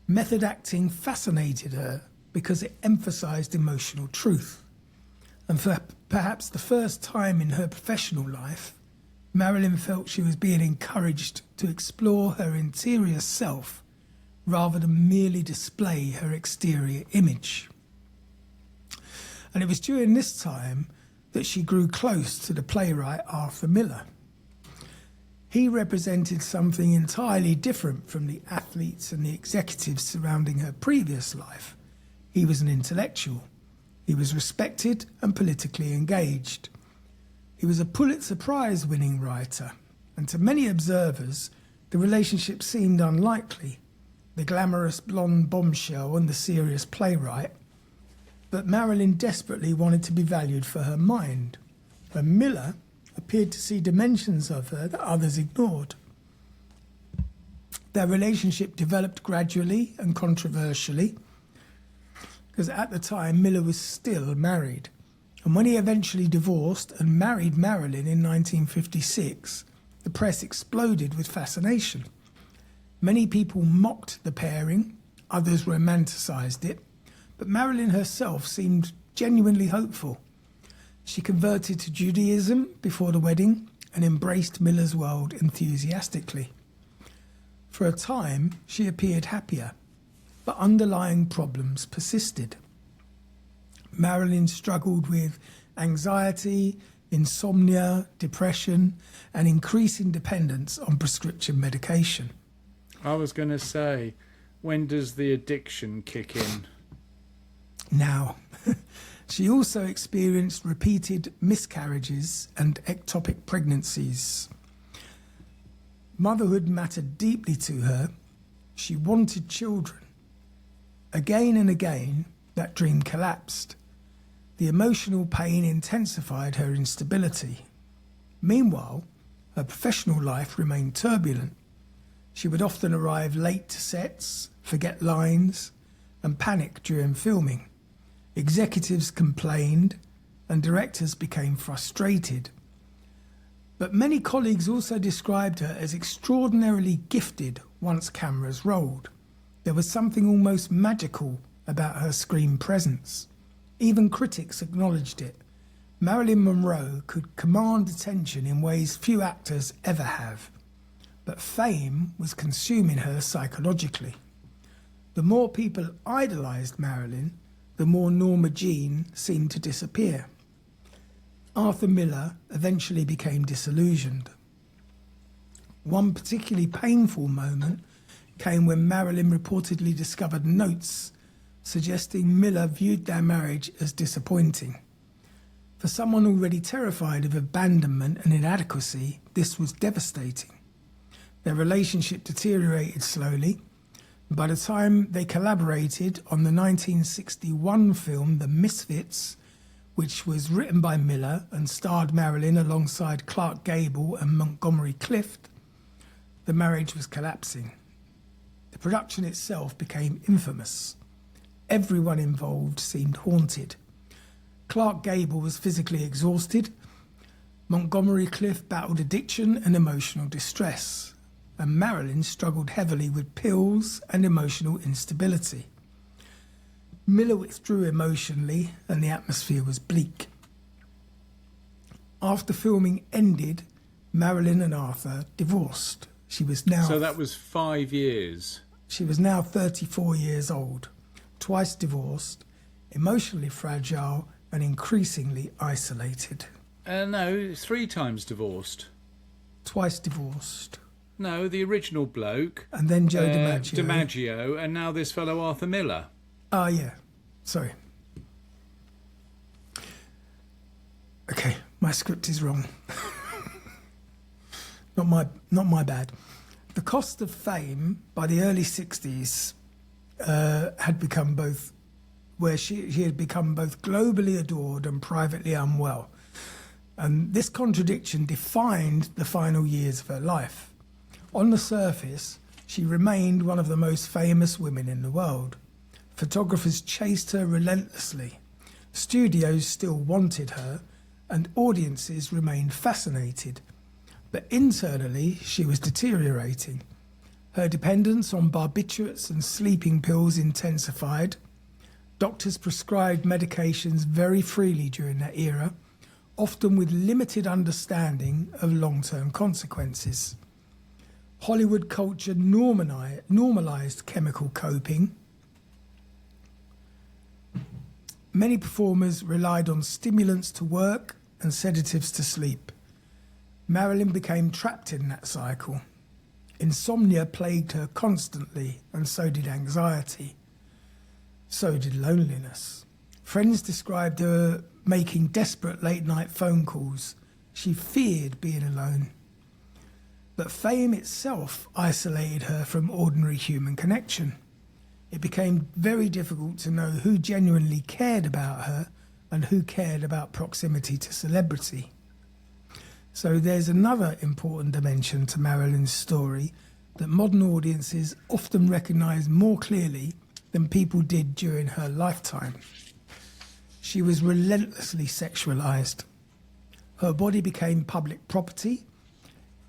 Method acting fascinated her because it emphasized emotional truth. And for perhaps the first time in her professional life, Marilyn felt she was being encouraged to explore her interior self rather than merely display her exterior image. And it was during this time that she grew close to the playwright Arthur Miller. He represented something entirely different from the athletes and the executives surrounding her previous life. He was an intellectual. He was respected and politically engaged. He was a Pulitzer Prize-winning writer, and to many observers, the relationship seemed unlikely. The glamorous blonde bombshell and the serious playwright. But Marilyn desperately wanted to be valued for her mind, and Miller appeared to see dimensions of her that others ignored. Their relationship developed gradually and controversially, because at the time Miller was still married. And when he eventually divorced and married Marilyn in 1956, the press exploded with fascination. Many people mocked the pairing, others romanticised it, but Marilyn herself seemed genuinely hopeful. She converted to Judaism before the wedding and embraced Miller's world enthusiastically. For a time, she appeared happier, but underlying problems persisted. Marilyn struggled with anxiety, insomnia, depression, and increasing dependence on prescription medication. I was going to say, when does the addiction kick in? Now, she also experienced repeated miscarriages and ectopic pregnancies. Motherhood mattered deeply to her. She wanted children. Again and again, that dream collapsed. The emotional pain intensified her instability. Meanwhile, her professional life remained turbulent. She would often arrive late to sets, forget lines, and panic during filming. Executives complained, and directors became frustrated. But many colleagues also described her as extraordinarily gifted once cameras rolled. There was something almost magical about her screen presence. Even critics acknowledged it. Marilyn Monroe could command attention in ways few actors ever have, but fame was consuming her psychologically. The more people idolised Marilyn, the more Norma Jean seemed to disappear. Arthur Miller eventually became disillusioned. One particularly painful moment came when Marilyn reportedly discovered notes suggesting Miller viewed their marriage as disappointing. For someone already terrified of abandonment and inadequacy, this was devastating. Their relationship deteriorated slowly. By the time they collaborated on the 1961 film The Misfits, which was written by Miller and starred Marilyn alongside Clark Gable and Montgomery Clift, the marriage was collapsing. The production itself became infamous. Everyone involved seemed haunted. Clark Gable was physically exhausted. Montgomery Clift battled addiction and emotional distress. And Marilyn struggled heavily with pills and emotional instability. Miller withdrew emotionally and the atmosphere was bleak. After filming ended, Marilyn and Arthur divorced. She was now... So that was 5 years. She was now 34 years old, twice divorced, emotionally fragile and increasingly isolated. No, 3 times divorced. Twice divorced. No, the original bloke. And then Joe DiMaggio. DiMaggio, and now this fellow Arthur Miller. Ah, yeah. Sorry. Okay, my script is wrong. Not my bad. The cost of fame by the early 60s had become both, where she had become both globally adored and privately unwell. And this contradiction defined the final years of her life. On the surface, she remained one of the most famous women in the world. Photographers chased her relentlessly. Studios still wanted her, and audiences remained fascinated. But internally, she was deteriorating. Her dependence on barbiturates and sleeping pills intensified. Doctors prescribed medications very freely during that era, often with limited understanding of long-term consequences. Hollywood culture normalized chemical coping. Many performers relied on stimulants to work and sedatives to sleep. Marilyn became trapped in that cycle. Insomnia plagued her constantly, and so did anxiety. So did loneliness. Friends described her making desperate late-night phone calls. She feared being alone. But fame itself isolated her from ordinary human connection. It became very difficult to know who genuinely cared about her and who cared about proximity to celebrity. So there's another important dimension to Marilyn's story that modern audiences often recognise more clearly than people did during her lifetime. She was relentlessly sexualised. Her body became public property.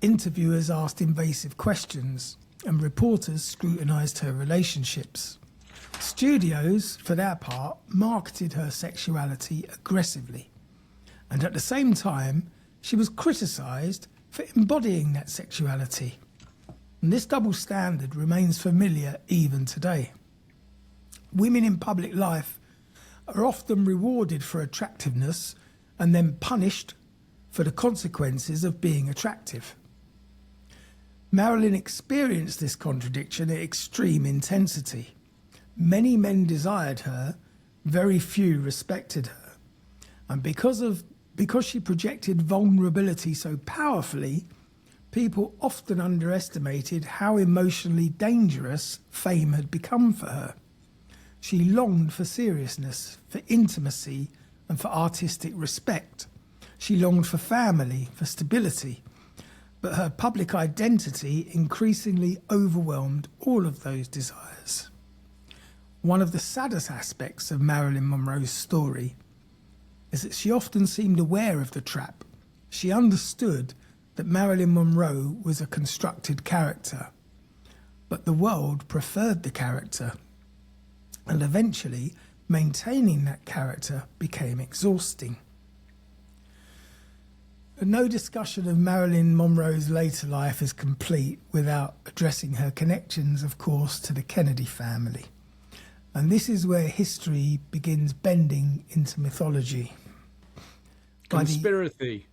Interviewers asked invasive questions, and reporters scrutinised her relationships. Studios, for their part, marketed her sexuality aggressively. And at the same time, she was criticised for embodying that sexuality. And this double standard remains familiar even today. Women in public life are often rewarded for attractiveness and then punished for the consequences of being attractive. Marilyn experienced this contradiction at extreme intensity. Many men desired her, very few respected her. And because she projected vulnerability so powerfully, people often underestimated how emotionally dangerous fame had become for her. She longed for seriousness, for intimacy, and for artistic respect. She longed for family, for stability. But her public identity increasingly overwhelmed all of those desires. One of the saddest aspects of Marilyn Monroe's story is that she often seemed aware of the trap. She understood that Marilyn Monroe was a constructed character, but the world preferred the character, and eventually maintaining that character became exhausting. No discussion of Marilyn Monroe's later life is complete without addressing her connections, of course, to the Kennedy family. And this is where history begins bending into mythology. Conspiracy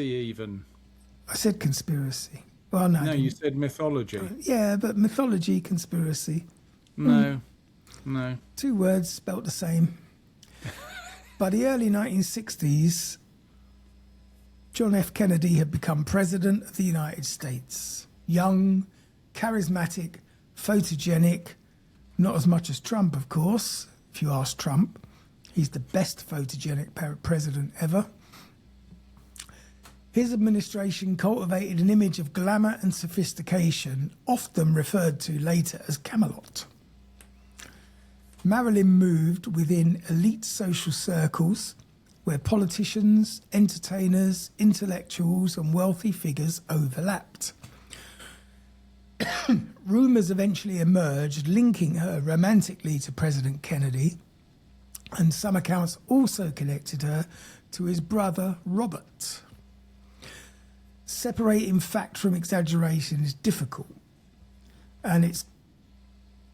even. I said conspiracy. Well, no. No, you said mythology. Yeah, but mythology, conspiracy. No. 2 words spelt the same. By the early 1960s, John F. Kennedy had become President of the United States. Young, charismatic, photogenic, not as much as Trump, of course, if you ask Trump. He's the best photogenic president ever. His administration cultivated an image of glamour and sophistication, often referred to later as Camelot. Marilyn moved within elite social circles where politicians, entertainers, intellectuals and wealthy figures overlapped. Rumours eventually emerged linking her romantically to President Kennedy, and some accounts also connected her to his brother Robert. Separating fact from exaggeration is difficult, and it's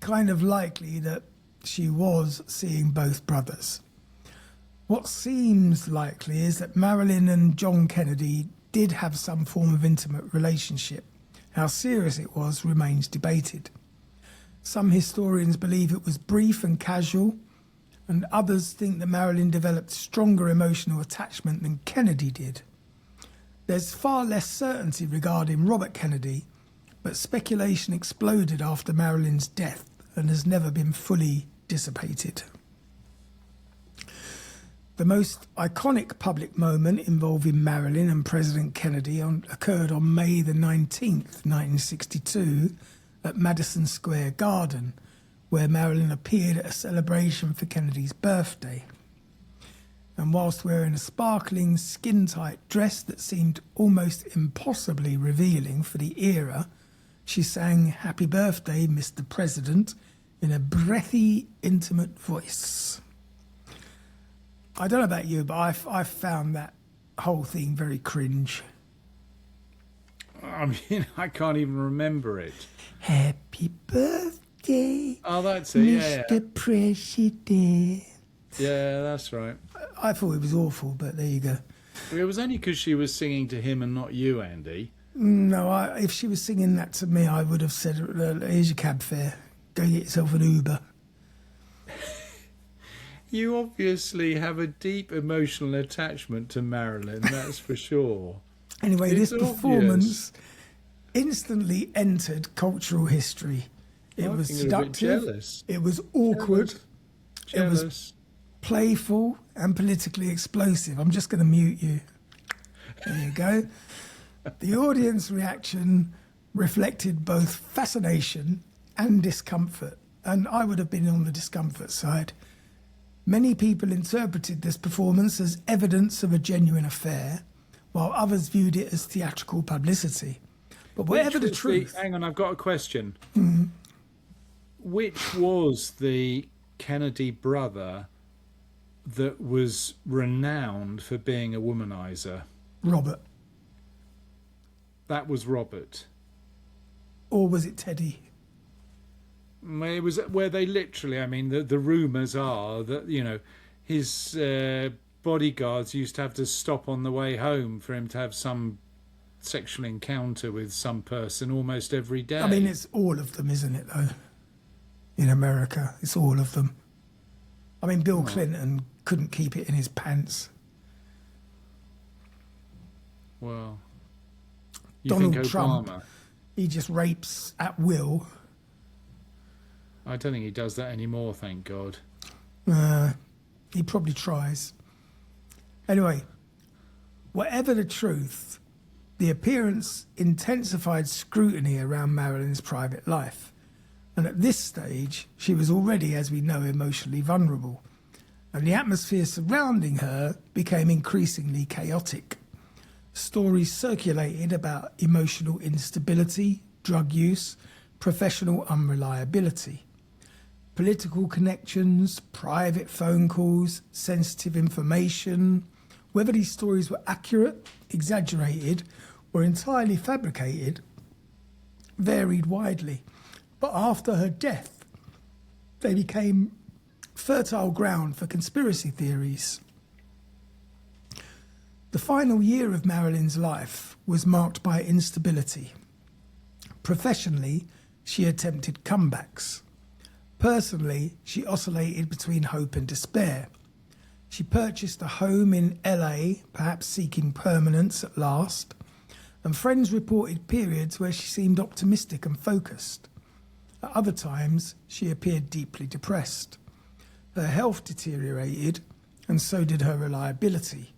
kind of likely that she was seeing both brothers. What seems likely is that Marilyn and John Kennedy did have some form of intimate relationship. How serious it was remains debated. Some historians believe it was brief and casual, and others think that Marilyn developed stronger emotional attachment than Kennedy did. There's far less certainty regarding Robert Kennedy, but speculation exploded after Marilyn's death and has never been fully dissipated. The most iconic public moment involving Marilyn and President Kennedy occurred on May the 19th, 1962, at Madison Square Garden, where Marilyn appeared at a celebration for Kennedy's birthday. And whilst wearing a sparkling, skin-tight dress that seemed almost impossibly revealing for the era, she sang "Happy Birthday, Mr. President" in a breathy, intimate voice. I don't know about you, but I found that whole thing very cringe. I mean, I can't even remember it. Happy birthday, Oh, that's it. Mr. President. Yeah, that's right. I thought it was awful, but there you go. It was only because she was singing to him and not you, Andy. No, if she was singing that to me, I would have said, here's your cab fare. Go get yourself an Uber. You obviously have a deep emotional attachment to Marilyn, that's for sure. Anyway, It's this performance instantly entered cultural history. It was seductive, jealous. it was awkward, Jealous. it was playful and politically explosive. I'm just going to mute you. There you go. The audience reaction reflected both fascination and discomfort, and I would have been on the discomfort side. Many people interpreted this performance as evidence of a genuine affair, while others viewed it as theatrical publicity. But whatever the truth... Hang on, I've got a question. Mm-hmm. Which was the Kennedy brother that was renowned for being a womanizer? Robert. That was Robert. Or was it Teddy? It was where they literally, I mean, the rumours are that, you know, his bodyguards used to have to stop on the way home for him to have some sexual encounter with some person almost every day. I mean, it's all of them, isn't it, though? In America, it's all of them. I mean, Bill Clinton couldn't keep it in his pants. Well, you Donald think Obama? Trump, he just rapes at will. I don't think he does that anymore, thank God. He probably tries. Anyway, whatever the truth, the appearance intensified scrutiny around Marilyn's private life. And at this stage, she was already, as we know, emotionally vulnerable. And the atmosphere surrounding her became increasingly chaotic. Stories circulated about emotional instability, drug use, professional unreliability. Political connections, private phone calls, sensitive information Whether these stories were accurate, exaggerated, or entirely fabricated varied widely. But after her death, they became fertile ground for conspiracy theories. The final year of Marilyn's life was marked by instability. Professionally, she attempted comebacks. Personally, she oscillated between hope and despair. She purchased a home in LA, perhaps seeking permanence at last, and friends reported periods where she seemed optimistic and focused. At other times, she appeared deeply depressed. Her health deteriorated, and so did her reliability.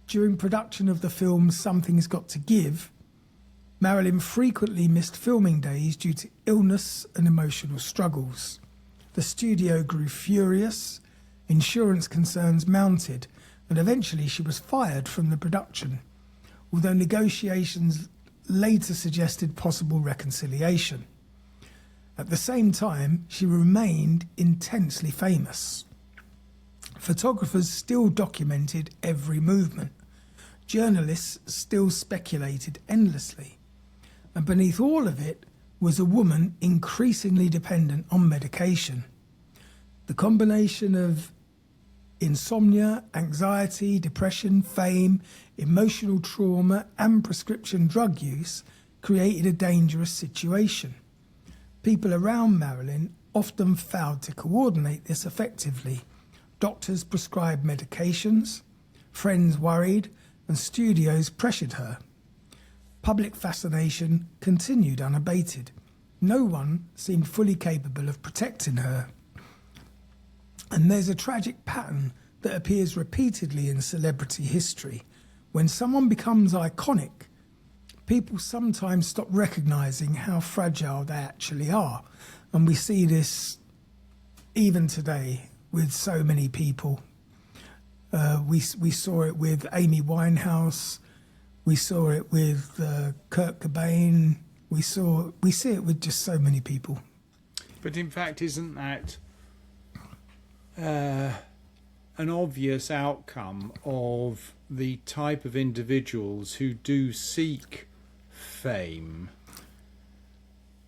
During production of the film Something's Got to Give, Marilyn frequently missed filming days due to illness and emotional struggles. The studio grew furious, insurance concerns mounted, and eventually she was fired from the production, although negotiations later suggested possible reconciliation. At the same time, she remained intensely famous. Photographers still documented every movement. Journalists still speculated endlessly. And beneath all of it was a woman increasingly dependent on medication. The combination of insomnia, anxiety, depression, fame, emotional trauma, and prescription drug use created a dangerous situation. People around Marilyn often failed to coordinate this effectively. Doctors prescribed medications, friends worried, and studios pressured her. Public fascination continued unabated. No one seemed fully capable of protecting her. And there's a tragic pattern that appears repeatedly in celebrity history. When someone becomes iconic, people sometimes stop recognising how fragile they actually are. And we see this even today with so many people. We saw it with Amy Winehouse. We saw it with Kurt Cobain. We see it with just so many people. But in fact, isn't that an obvious outcome of the type of individuals who do seek fame?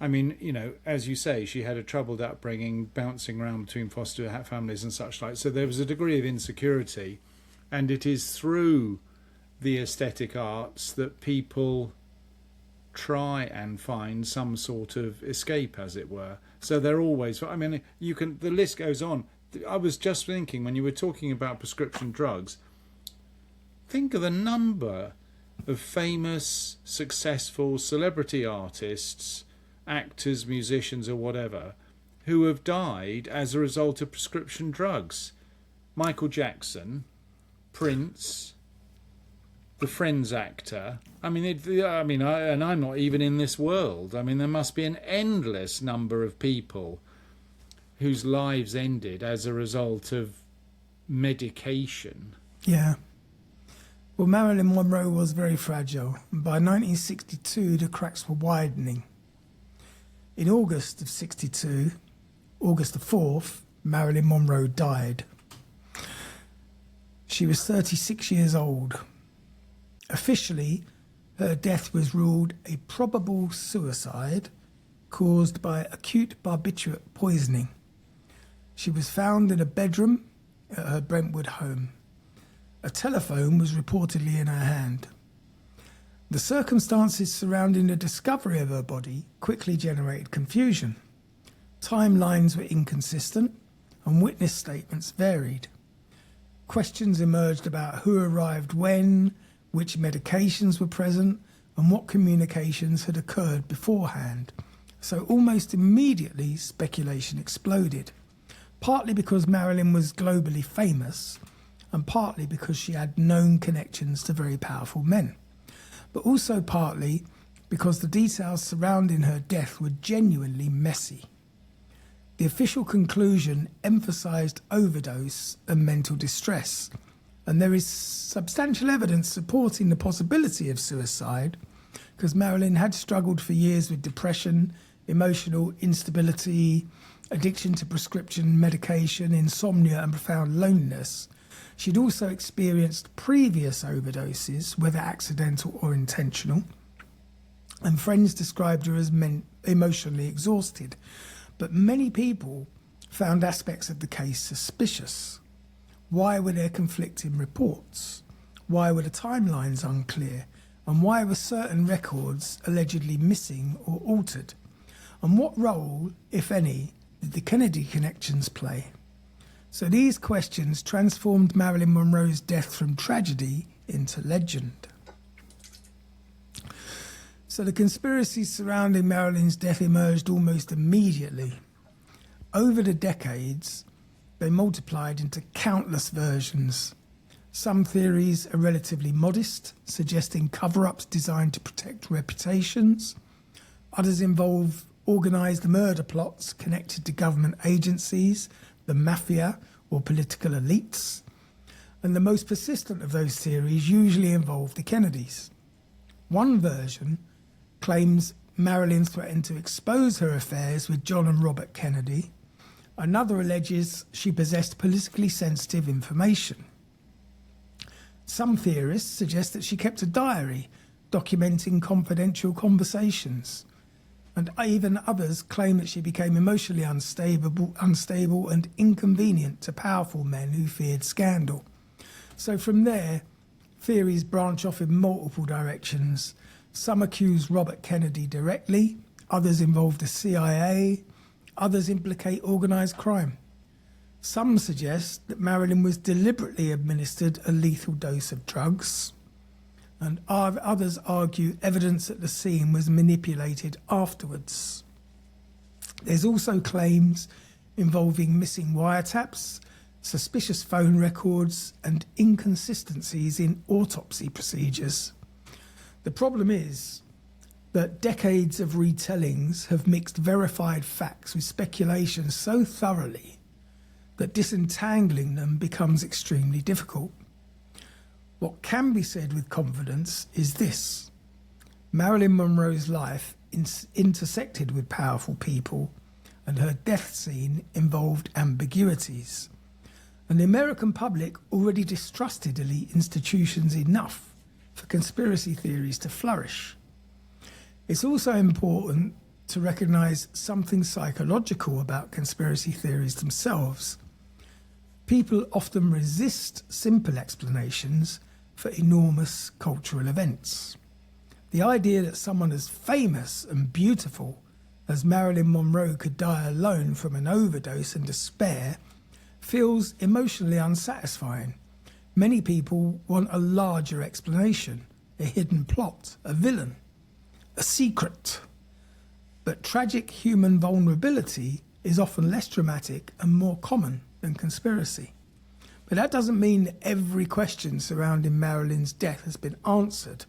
I mean, you know, as you say, she had a troubled upbringing, bouncing around between foster families and such like. So there was a degree of insecurity, and it is through the aesthetic arts that people try and find some sort of escape, as it were. So they're always, I mean, you can, the list goes on. I was just thinking, when you were talking about prescription drugs, think of the number of famous, successful celebrity artists, actors, musicians or whatever, who have died as a result of prescription drugs. Michael Jackson, Prince, the Friends actor. I mean, and I'm not even in this world. I mean, there must be an endless number of people whose lives ended as a result of medication. Yeah. Well, Marilyn Monroe was very fragile. By 1962, the cracks were widening. In August of 62, August the 4th, Marilyn Monroe died. She was 36 years old. Officially, her death was ruled a probable suicide caused by acute barbiturate poisoning. She was found in a bedroom at her Brentwood home. A telephone was reportedly in her hand. The circumstances surrounding the discovery of her body quickly generated confusion. Timelines were inconsistent and witness statements varied. Questions emerged about who arrived when, which medications were present, and what communications had occurred beforehand. So almost immediately, speculation exploded, partly because Marilyn was globally famous, and partly because she had known connections to very powerful men, but also partly because the details surrounding her death were genuinely messy. The official conclusion emphasised overdose and mental distress, and there is substantial evidence supporting the possibility of suicide, because Marilyn had struggled for years with depression, emotional instability, addiction to prescription medication, insomnia and profound loneliness. She'd also experienced previous overdoses, whether accidental or intentional, and friends described her as emotionally exhausted. But many people found aspects of the case suspicious. Why were there conflicting reports? Why were the timelines unclear? And why were certain records allegedly missing or altered? And what role, if any, did the Kennedy connections play? So these questions transformed Marilyn Monroe's death from tragedy into legend. So the conspiracies surrounding Marilyn's death emerged almost immediately. Over the decades, they multiplied into countless versions. Some theories are relatively modest, suggesting cover-ups designed to protect reputations. Others involve organised murder plots connected to government agencies, the mafia, or political elites. And the most persistent of those theories usually involve the Kennedys. One version claims Marilyn threatened to expose her affairs with John and Robert Kennedy. Another alleges she possessed politically sensitive information. Some theorists suggest that she kept a diary documenting confidential conversations. And even others claim that she became emotionally unstable and inconvenient to powerful men who feared scandal. So from there, theories branch off in multiple directions. Some accuse Robert Kennedy directly, others involve the CIA, others implicate organised crime. Some suggest that Marilyn was deliberately administered a lethal dose of drugs, and others argue evidence at the scene was manipulated afterwards. There's also claims involving missing wiretaps, suspicious phone records, and inconsistencies in autopsy procedures. The problem is that decades of retellings have mixed verified facts with speculation so thoroughly that disentangling them becomes extremely difficult. What can be said with confidence is this: Marilyn Monroe's life intersected with powerful people, and her death scene involved ambiguities. And the American public already distrusted elite institutions enough for conspiracy theories to flourish. It's also important to recognise something psychological about conspiracy theories themselves. People often resist simple explanations for enormous cultural events. The idea that someone as famous and beautiful as Marilyn Monroe could die alone from an overdose and despair feels emotionally unsatisfying. Many people want a larger explanation, a hidden plot, a villain, a secret. But tragic human vulnerability is often less dramatic and more common than conspiracy. But that doesn't mean that every question surrounding Marilyn's death has been answered.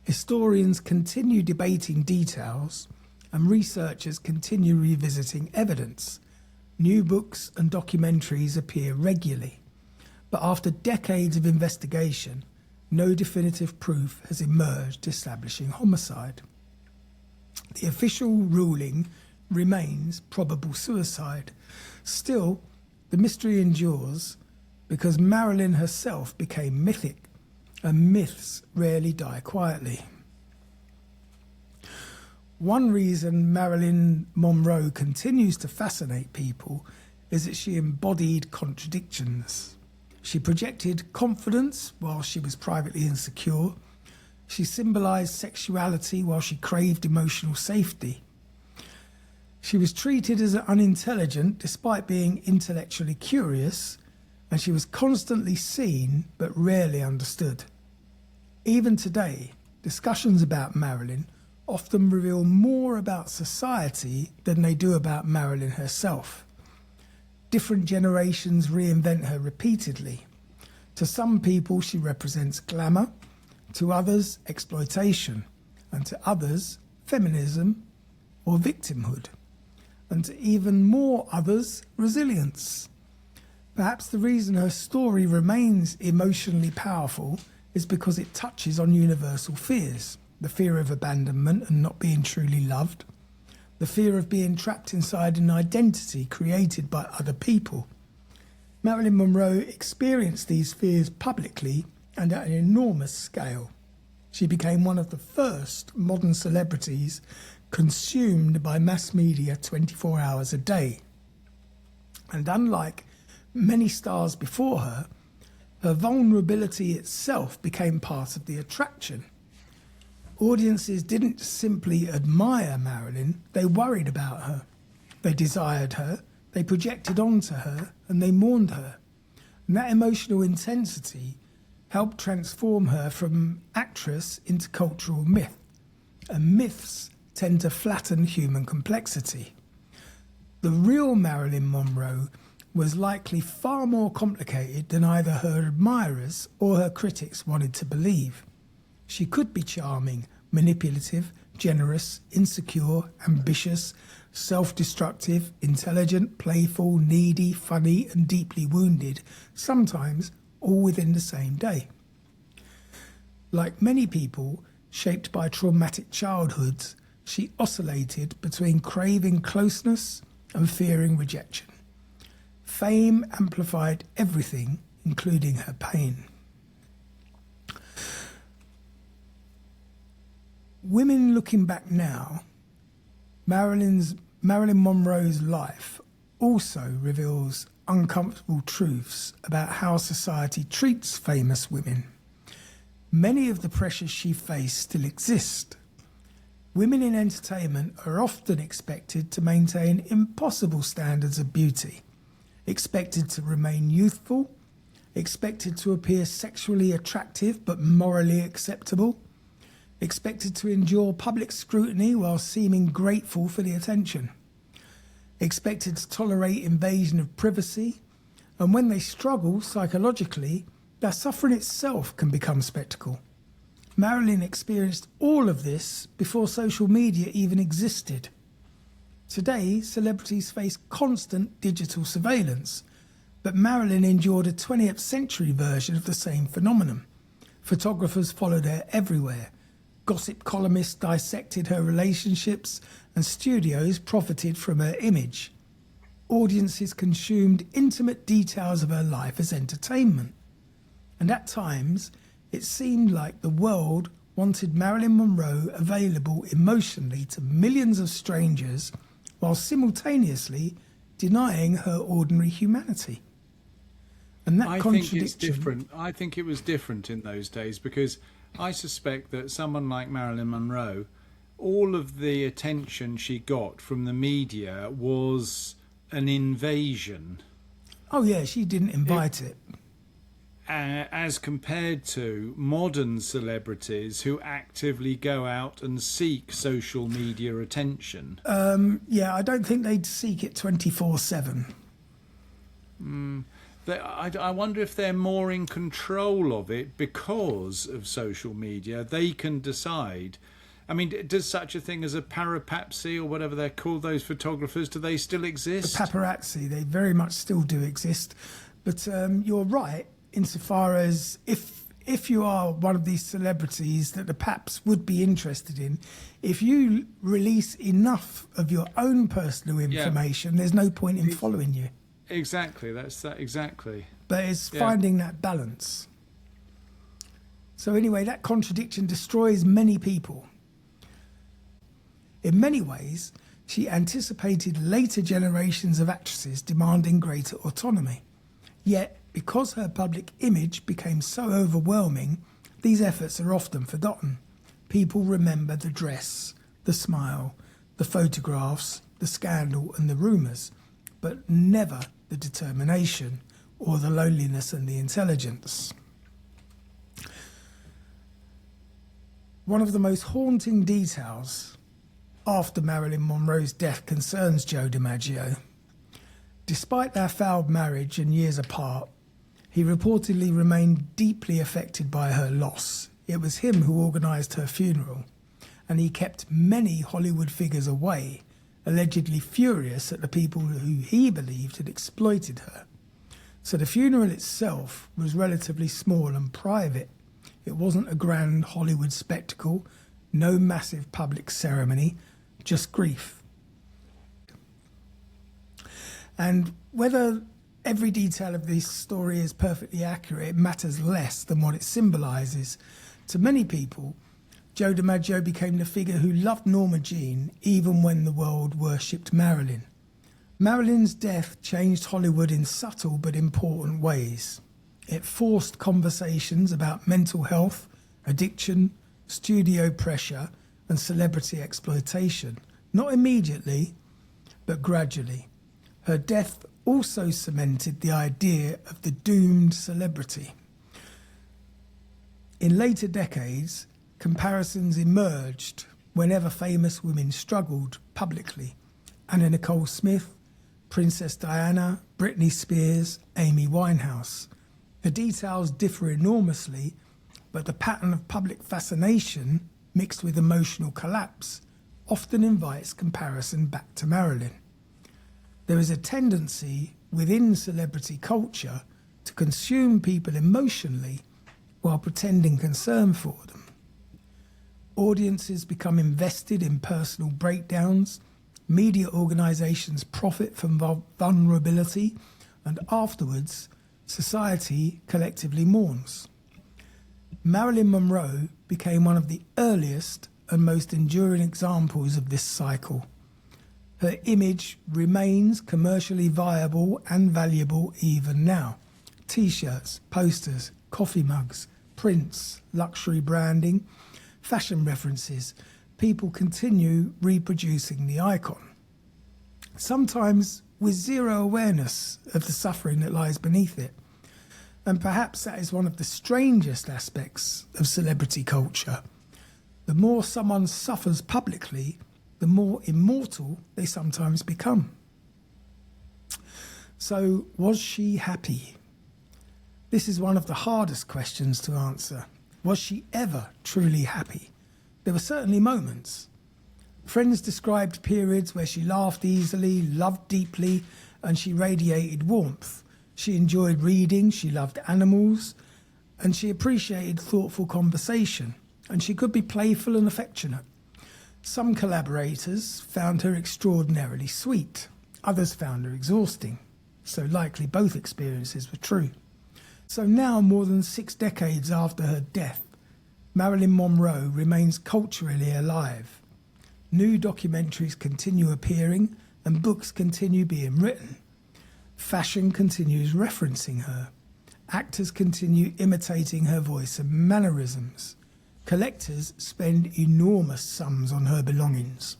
Historians continue debating details, and researchers continue revisiting evidence. New books and documentaries appear regularly. But after decades of investigation, no definitive proof has emerged establishing homicide. The official ruling remains probable suicide. Still, the mystery endures because Marilyn herself became mythic, and myths rarely die quietly. One reason Marilyn Monroe continues to fascinate people is that she embodied contradictions. She projected confidence while she was privately insecure. She symbolised sexuality while she craved emotional safety. She was treated as unintelligent despite being intellectually curious, and she was constantly seen but rarely understood. Even today, discussions about Marilyn often reveal more about society than they do about Marilyn herself. Different generations reinvent her repeatedly. To some people, she represents glamour, to others, exploitation, and to others, feminism or victimhood, and to even more others, resilience. Perhaps the reason her story remains emotionally powerful is because it touches on universal fears: the fear of abandonment and not being truly loved, the fear of being trapped inside an identity created by other people, Marilyn Monroe experienced these fears publicly and at an enormous scale. She became one of the first modern celebrities consumed by mass media 24 hours a day. And unlike many stars before her, her vulnerability itself became part of the attraction. Audiences didn't simply admire Marilyn, they worried about her. They desired her, they projected onto her, and they mourned her. And that emotional intensity helped transform her from actress into cultural myth. And myths tend to flatten human complexity. The real Marilyn Monroe was likely far more complicated than either her admirers or her critics wanted to believe. She could be charming, manipulative, generous, insecure, ambitious, self-destructive, intelligent, playful, needy, funny, and deeply wounded, sometimes all within the same day. Like many people shaped by traumatic childhoods, she oscillated between craving closeness and fearing rejection. Fame amplified everything, including her pain. Women looking back now, Marilyn Monroe's life also reveals uncomfortable truths about how society treats famous women. Many of the pressures she faced still exist. Women in entertainment are often expected to maintain impossible standards of beauty, expected to remain youthful, expected to appear sexually attractive but morally acceptable, expected to endure public scrutiny while seeming grateful for the attention, expected to tolerate invasion of privacy, and when they struggle psychologically, their suffering itself can become spectacle. Marilyn experienced all of this before social media even existed. Today, celebrities face constant digital surveillance, but Marilyn endured a 20th century version of the same phenomenon. Photographers followed her everywhere. Gossip columnists dissected her relationships, and studios profited from her image. Audiences consumed intimate details of her life as entertainment. And at times, it seemed like the world wanted Marilyn Monroe available emotionally to millions of strangers while simultaneously denying her ordinary humanity. And that contradiction... think it's different. I think it was different in those days because I suspect that someone like Marilyn Monroe, all of the attention she got from the media was an invasion. Oh yeah, she didn't invite it. As compared to modern celebrities who actively go out and seek social media attention. Yeah, I don't think they'd seek it 24/7. I wonder if they're more in control of it because of social media. They can decide. I mean, does such a thing as a paparazzi or whatever they're called, those photographers, do they still exist? The paparazzi, they very much still do exist. But you're right, insofar as if you are one of these celebrities that the paps would be interested in, if you release enough of your own personal information, there's no point in following you. Exactly, that's that, exactly. But it's finding that balance. So anyway, that contradiction destroys many people. In many ways, she anticipated later generations of actresses demanding greater autonomy. Yet, because her public image became so overwhelming, these efforts are often forgotten. People remember the dress, the smile, the photographs, the scandal and the rumours, but never the determination or the loneliness and the intelligence. One of the most haunting details after Marilyn Monroe's death concerns Joe DiMaggio. Despite their failed marriage and years apart, he reportedly remained deeply affected by her loss. It was him who organised her funeral, and he kept many Hollywood figures away, allegedly furious at the people who he believed had exploited her. So the funeral itself was relatively small and private. It wasn't a grand Hollywood spectacle, no massive public ceremony, just grief. And whether every detail of this story is perfectly accurate, it matters less than what it symbolises. To many people, Joe DiMaggio became the figure who loved Norma Jean even when the world worshipped Marilyn. Marilyn's death changed Hollywood in subtle but important ways. It forced conversations about mental health, addiction, studio pressure, and celebrity exploitation. Not immediately, but gradually. Her death also cemented the idea of the doomed celebrity. In later decades, comparisons emerged whenever famous women struggled publicly. Anna Nicole Smith, Princess Diana, Britney Spears, Amy Winehouse. The details differ enormously, but the pattern of public fascination mixed with emotional collapse often invites comparison back to Marilyn. There is a tendency within celebrity culture to consume people emotionally while pretending concern for them. Audiences become invested in personal breakdowns, media organisations profit from vulnerability, and afterwards, society collectively mourns. Marilyn Monroe became one of the earliest and most enduring examples of this cycle. Her image remains commercially viable and valuable even now. T-shirts, posters, coffee mugs, prints, luxury branding, fashion references. People continue reproducing the icon, sometimes with zero awareness of the suffering that lies beneath it. And perhaps that is one of the strangest aspects of celebrity culture. The more someone suffers publicly, the more immortal they sometimes become. So, was she happy? This is one of the hardest questions to answer. Was she ever truly happy? There were certainly moments. Friends described periods where she laughed easily, loved deeply, and she radiated warmth. She enjoyed reading, she loved animals, and she appreciated thoughtful conversation, and she could be playful and affectionate. Some collaborators found her extraordinarily sweet. Others found her exhausting. So likely both experiences were true. So now, more than 6 decades after her death, Marilyn Monroe remains culturally alive. New documentaries continue appearing and books continue being written. Fashion continues referencing her. Actors continue imitating her voice and mannerisms. Collectors spend enormous sums on her belongings.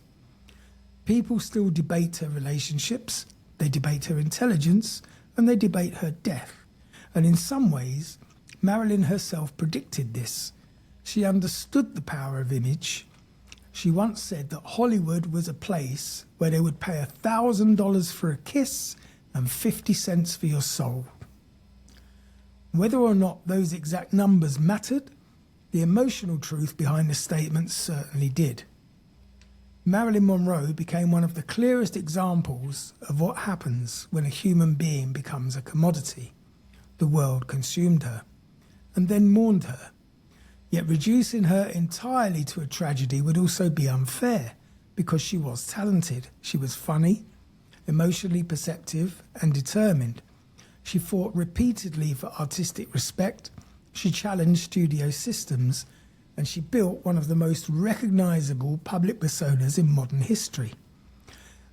People still debate her relationships, they debate her intelligence, and they debate her death. And in some ways, Marilyn herself predicted this. She understood the power of image. She once said that Hollywood was a place where they would pay $1,000 for a kiss and 50 cents for your soul. Whether or not those exact numbers mattered, the emotional truth behind the statements certainly did. Marilyn Monroe became one of the clearest examples of what happens when a human being becomes a commodity. The world consumed her, and then mourned her. Yet reducing her entirely to a tragedy would also be unfair, because she was talented, she was funny, emotionally perceptive and determined. She fought repeatedly for artistic respect, she challenged studio systems, and she built one of the most recognisable public personas in modern history.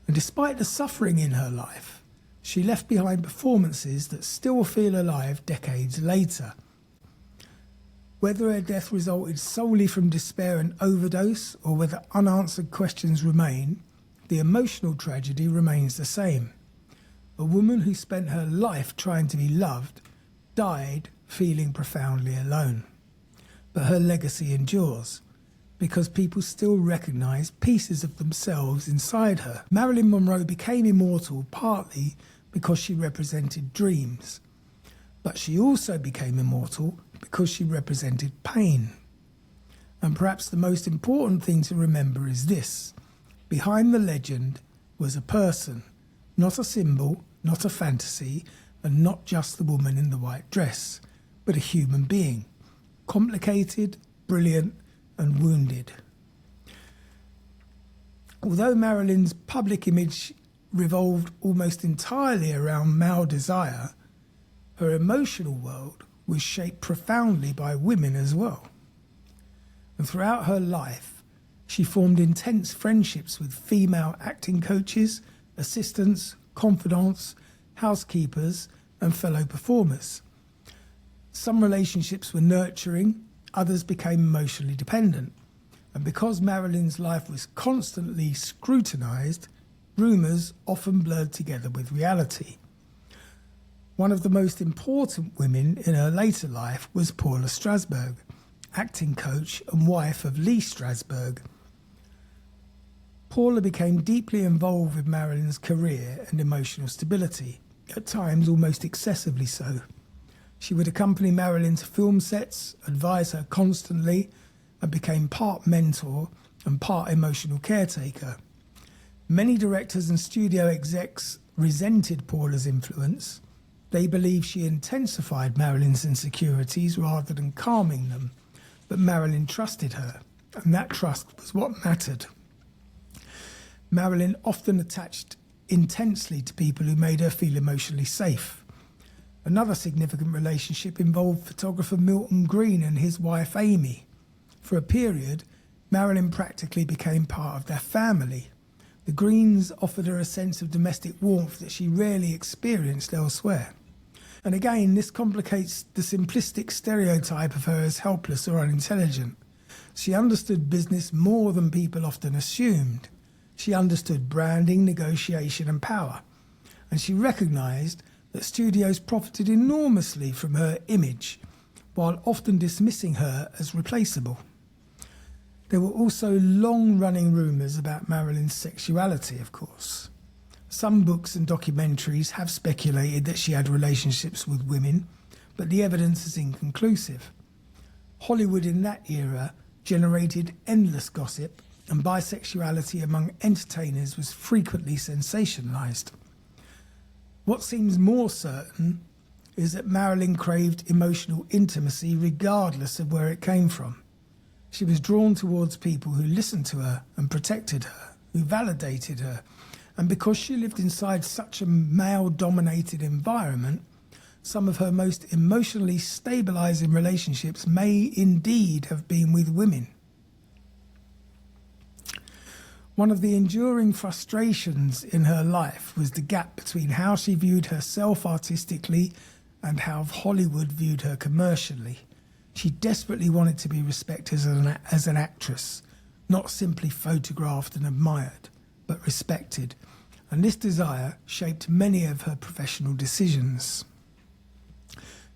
And despite the suffering in her life, she left behind performances that still feel alive decades later. Whether her death resulted solely from despair and overdose, or whether unanswered questions remain, the emotional tragedy remains the same. A woman who spent her life trying to be loved died feeling profoundly alone. But her legacy endures, because people still recognise pieces of themselves inside her. Marilyn Monroe became immortal partly because she represented dreams, but she also became immortal because she represented pain. And perhaps the most important thing to remember is this: behind the legend was a person, not a symbol, not a fantasy, and not just the woman in the white dress, but a human being, complicated, brilliant, and wounded. Although Marilyn's public image revolved almost entirely around male desire, her emotional world was shaped profoundly by women as well. And throughout her life, she formed intense friendships with female acting coaches, assistants, confidants, housekeepers, and fellow performers. Some relationships were nurturing, others became emotionally dependent. And because Marilyn's life was constantly scrutinised, rumours often blurred together with reality. One of the most important women in her later life was Paula Strasberg, acting coach and wife of Lee Strasberg. Paula became deeply involved with Marilyn's career and emotional stability, at times almost excessively so. She would accompany Marilyn to film sets, advise her constantly, and became part mentor and part emotional caretaker. Many directors and studio execs resented Paula's influence. They believed she intensified Marilyn's insecurities rather than calming them, but Marilyn trusted her, and that trust was what mattered. Marilyn often attached intensely to people who made her feel emotionally safe. Another significant relationship involved photographer Milton Green and his wife Amy. For a period, Marilyn practically became part of their family. The Greens offered her a sense of domestic warmth that she rarely experienced elsewhere. And again, this complicates the simplistic stereotype of her as helpless or unintelligent. She understood business more than people often assumed. She understood branding, negotiation, and power. And she recognised that studios profited enormously from her image, while often dismissing her as replaceable. There were also long-running rumours about Marilyn's sexuality, of course. Some books and documentaries have speculated that she had relationships with women, but the evidence is inconclusive. Hollywood in that era generated endless gossip, and bisexuality among entertainers was frequently sensationalised. What seems more certain is that Marilyn craved emotional intimacy regardless of where it came from. She was drawn towards people who listened to her and protected her, who validated her, and because she lived inside such a male-dominated environment, some of her most emotionally stabilising relationships may indeed have been with women. One of the enduring frustrations in her life was the gap between how she viewed herself artistically and how Hollywood viewed her commercially. She desperately wanted to be respected as an actress, not simply photographed and admired, but respected. And this desire shaped many of her professional decisions.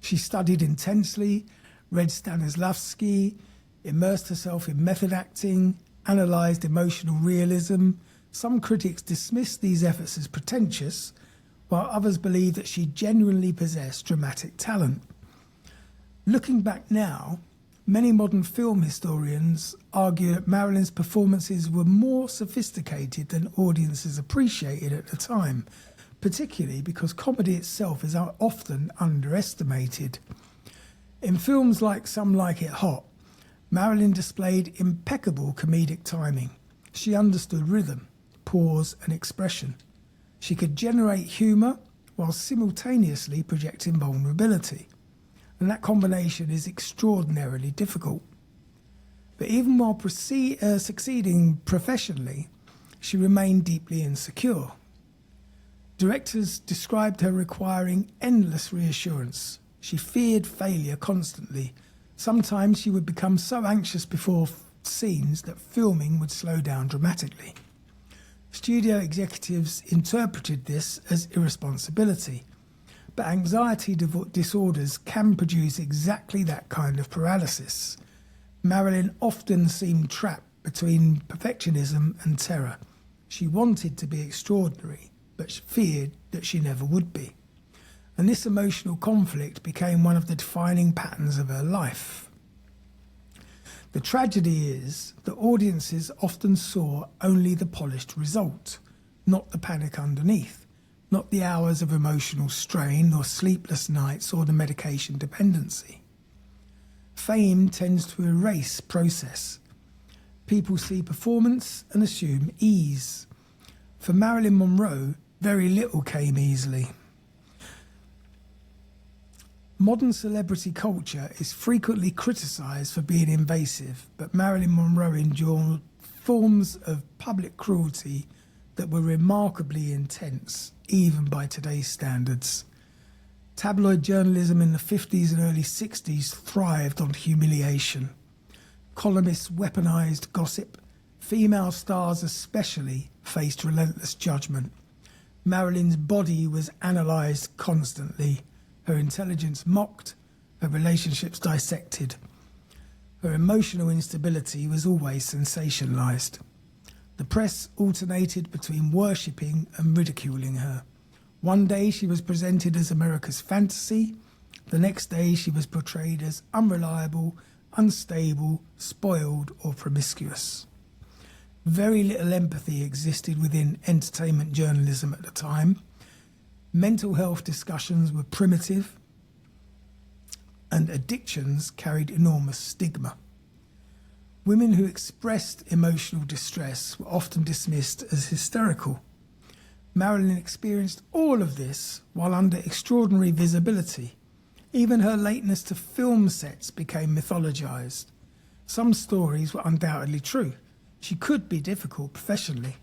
She studied intensely, read Stanislavski, immersed herself in method acting, analysed emotional realism. Some critics dismissed these efforts as pretentious, while others believe that she genuinely possessed dramatic talent. Looking back now, many modern film historians argue that Marilyn's performances were more sophisticated than audiences appreciated at the time, particularly because comedy itself is often underestimated. In films like Some Like It Hot, Marilyn displayed impeccable comedic timing. She understood rhythm, pause, and expression. She could generate humour while simultaneously projecting vulnerability. And that combination is extraordinarily difficult. But even while succeeding professionally, she remained deeply insecure. Directors described her requiring endless reassurance. She feared failure constantly. Sometimes she would become so anxious before scenes that filming would slow down dramatically. Studio executives interpreted this as irresponsibility, but anxiety disorders can produce exactly that kind of paralysis. Marilyn often seemed trapped between perfectionism and terror. She wanted to be extraordinary, but feared that she never would be. And this emotional conflict became one of the defining patterns of her life. The tragedy is that audiences often saw only the polished result, not the panic underneath, not the hours of emotional strain or sleepless nights or the medication dependency. Fame tends to erase process. People see performance and assume ease. For Marilyn Monroe, very little came easily. Modern celebrity culture is frequently criticised for being invasive, but Marilyn Monroe endured forms of public cruelty that were remarkably intense, even by today's standards. Tabloid journalism in the 50s and early 60s thrived on humiliation. Columnists weaponised gossip. Female stars especially faced relentless judgment. Marilyn's body was analysed constantly, her intelligence mocked, her relationships dissected. Her emotional instability was always sensationalised. The press alternated between worshipping and ridiculing her. One day she was presented as America's fantasy. The next day she was portrayed as unreliable, unstable, spoiled, or promiscuous. Very little empathy existed within entertainment journalism at the time. Mental health discussions were primitive, and addictions carried enormous stigma. Women who expressed emotional distress were often dismissed as hysterical. Marilyn experienced all of this while under extraordinary visibility. Even her lateness to film sets became mythologized. Some stories were undoubtedly true. She could be difficult professionally,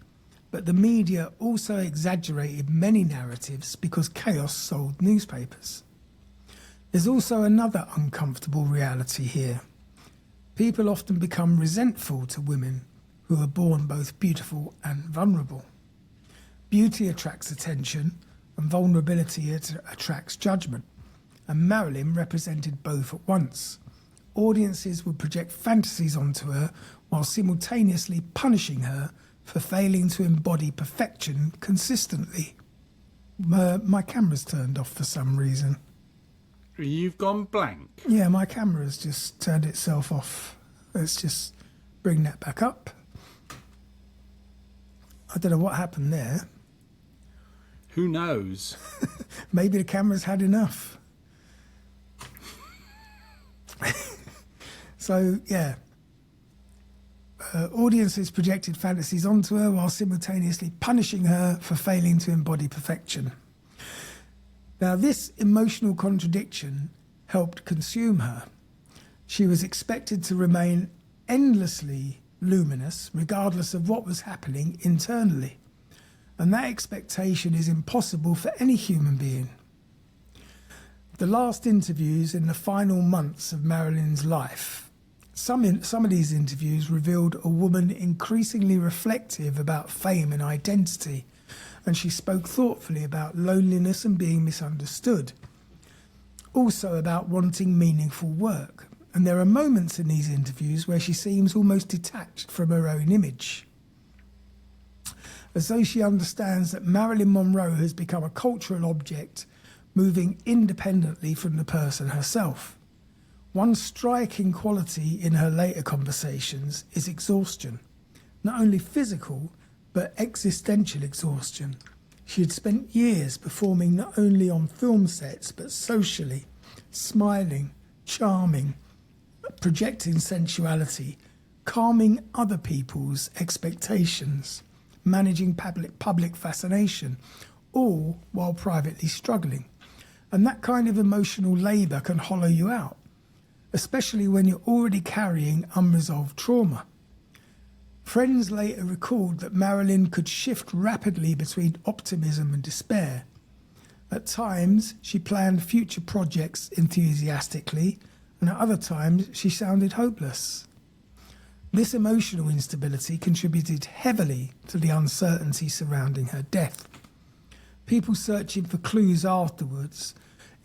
but the media also exaggerated many narratives because chaos sold newspapers. There's also another uncomfortable reality here. People often become resentful to women who are born both beautiful and vulnerable. Beauty attracts attention, and vulnerability attracts judgment, and Marilyn represented both at once. Audiences would project fantasies onto her while simultaneously punishing her for failing to embody perfection consistently. My camera's turned off for some reason. You've gone blank. Yeah, my camera's just turned itself off. Let's just bring that back up. I don't know what happened there. Who knows? Maybe the camera's had enough. So, yeah. Audiences projected fantasies onto her while simultaneously punishing her for failing to embody perfection. Now, this emotional contradiction helped consume her. She was expected to remain endlessly luminous, regardless of what was happening internally. And that expectation is impossible for any human being. The last interviews in the final months of Marilyn's life, some of these interviews revealed a woman increasingly reflective about fame and identity, and she spoke thoughtfully about loneliness and being misunderstood, also about wanting meaningful work. And there are moments in these interviews where she seems almost detached from her own image, as though she understands that Marilyn Monroe has become a cultural object moving independently from the person herself. One striking quality in her later conversations is exhaustion, not only physical, but existential exhaustion. She had spent years performing not only on film sets, but socially, smiling, charming, projecting sensuality, calming other people's expectations, managing public fascination, all while privately struggling. And that kind of emotional labour can hollow you out, especially when you're already carrying unresolved trauma. Friends later recalled that Marilyn could shift rapidly between optimism and despair. At times, she planned future projects enthusiastically, and at other times, she sounded hopeless. This emotional instability contributed heavily to the uncertainty surrounding her death. People searching for clues afterwards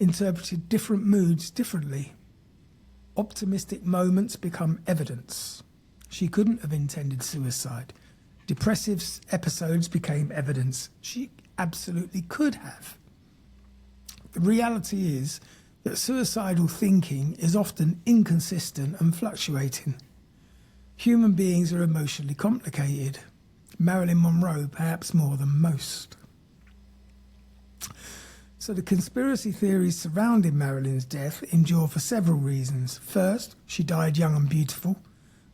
interpreted different moods differently. Optimistic moments become evidence. She couldn't have intended suicide. Depressive episodes became evidence. She absolutely could have. The reality is that suicidal thinking is often inconsistent and fluctuating. Human beings are emotionally complicated. Marilyn Monroe perhaps more than most. So the conspiracy theories surrounding Marilyn's death endure for several reasons. First, she died young and beautiful,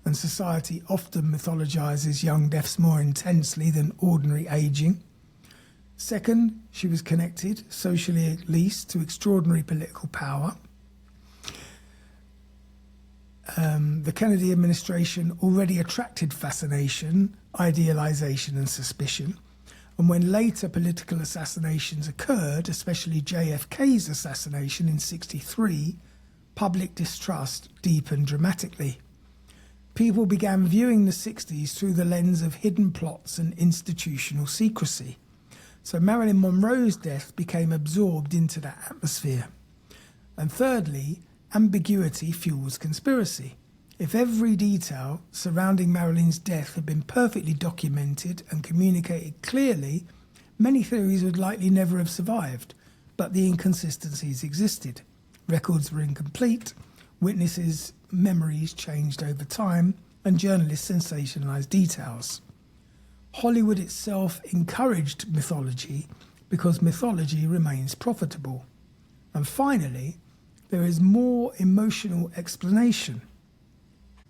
and society often mythologizes young deaths more intensely than ordinary aging. Second, she was connected, socially at least, to extraordinary political power. The Kennedy administration already attracted fascination, idealization and suspicion. And when later political assassinations occurred, especially JFK's assassination in '63, public distrust deepened dramatically. People began viewing the 60s through the lens of hidden plots and institutional secrecy. So Marilyn Monroe's death became absorbed into that atmosphere. And thirdly, ambiguity fuels conspiracy. If every detail surrounding Marilyn's death had been perfectly documented and communicated clearly, many theories would likely never have survived, but the inconsistencies existed. Records were incomplete, witnesses' memories changed over time, and journalists sensationalized details. Hollywood itself encouraged mythology because mythology remains profitable. And finally, there is more emotional explanation.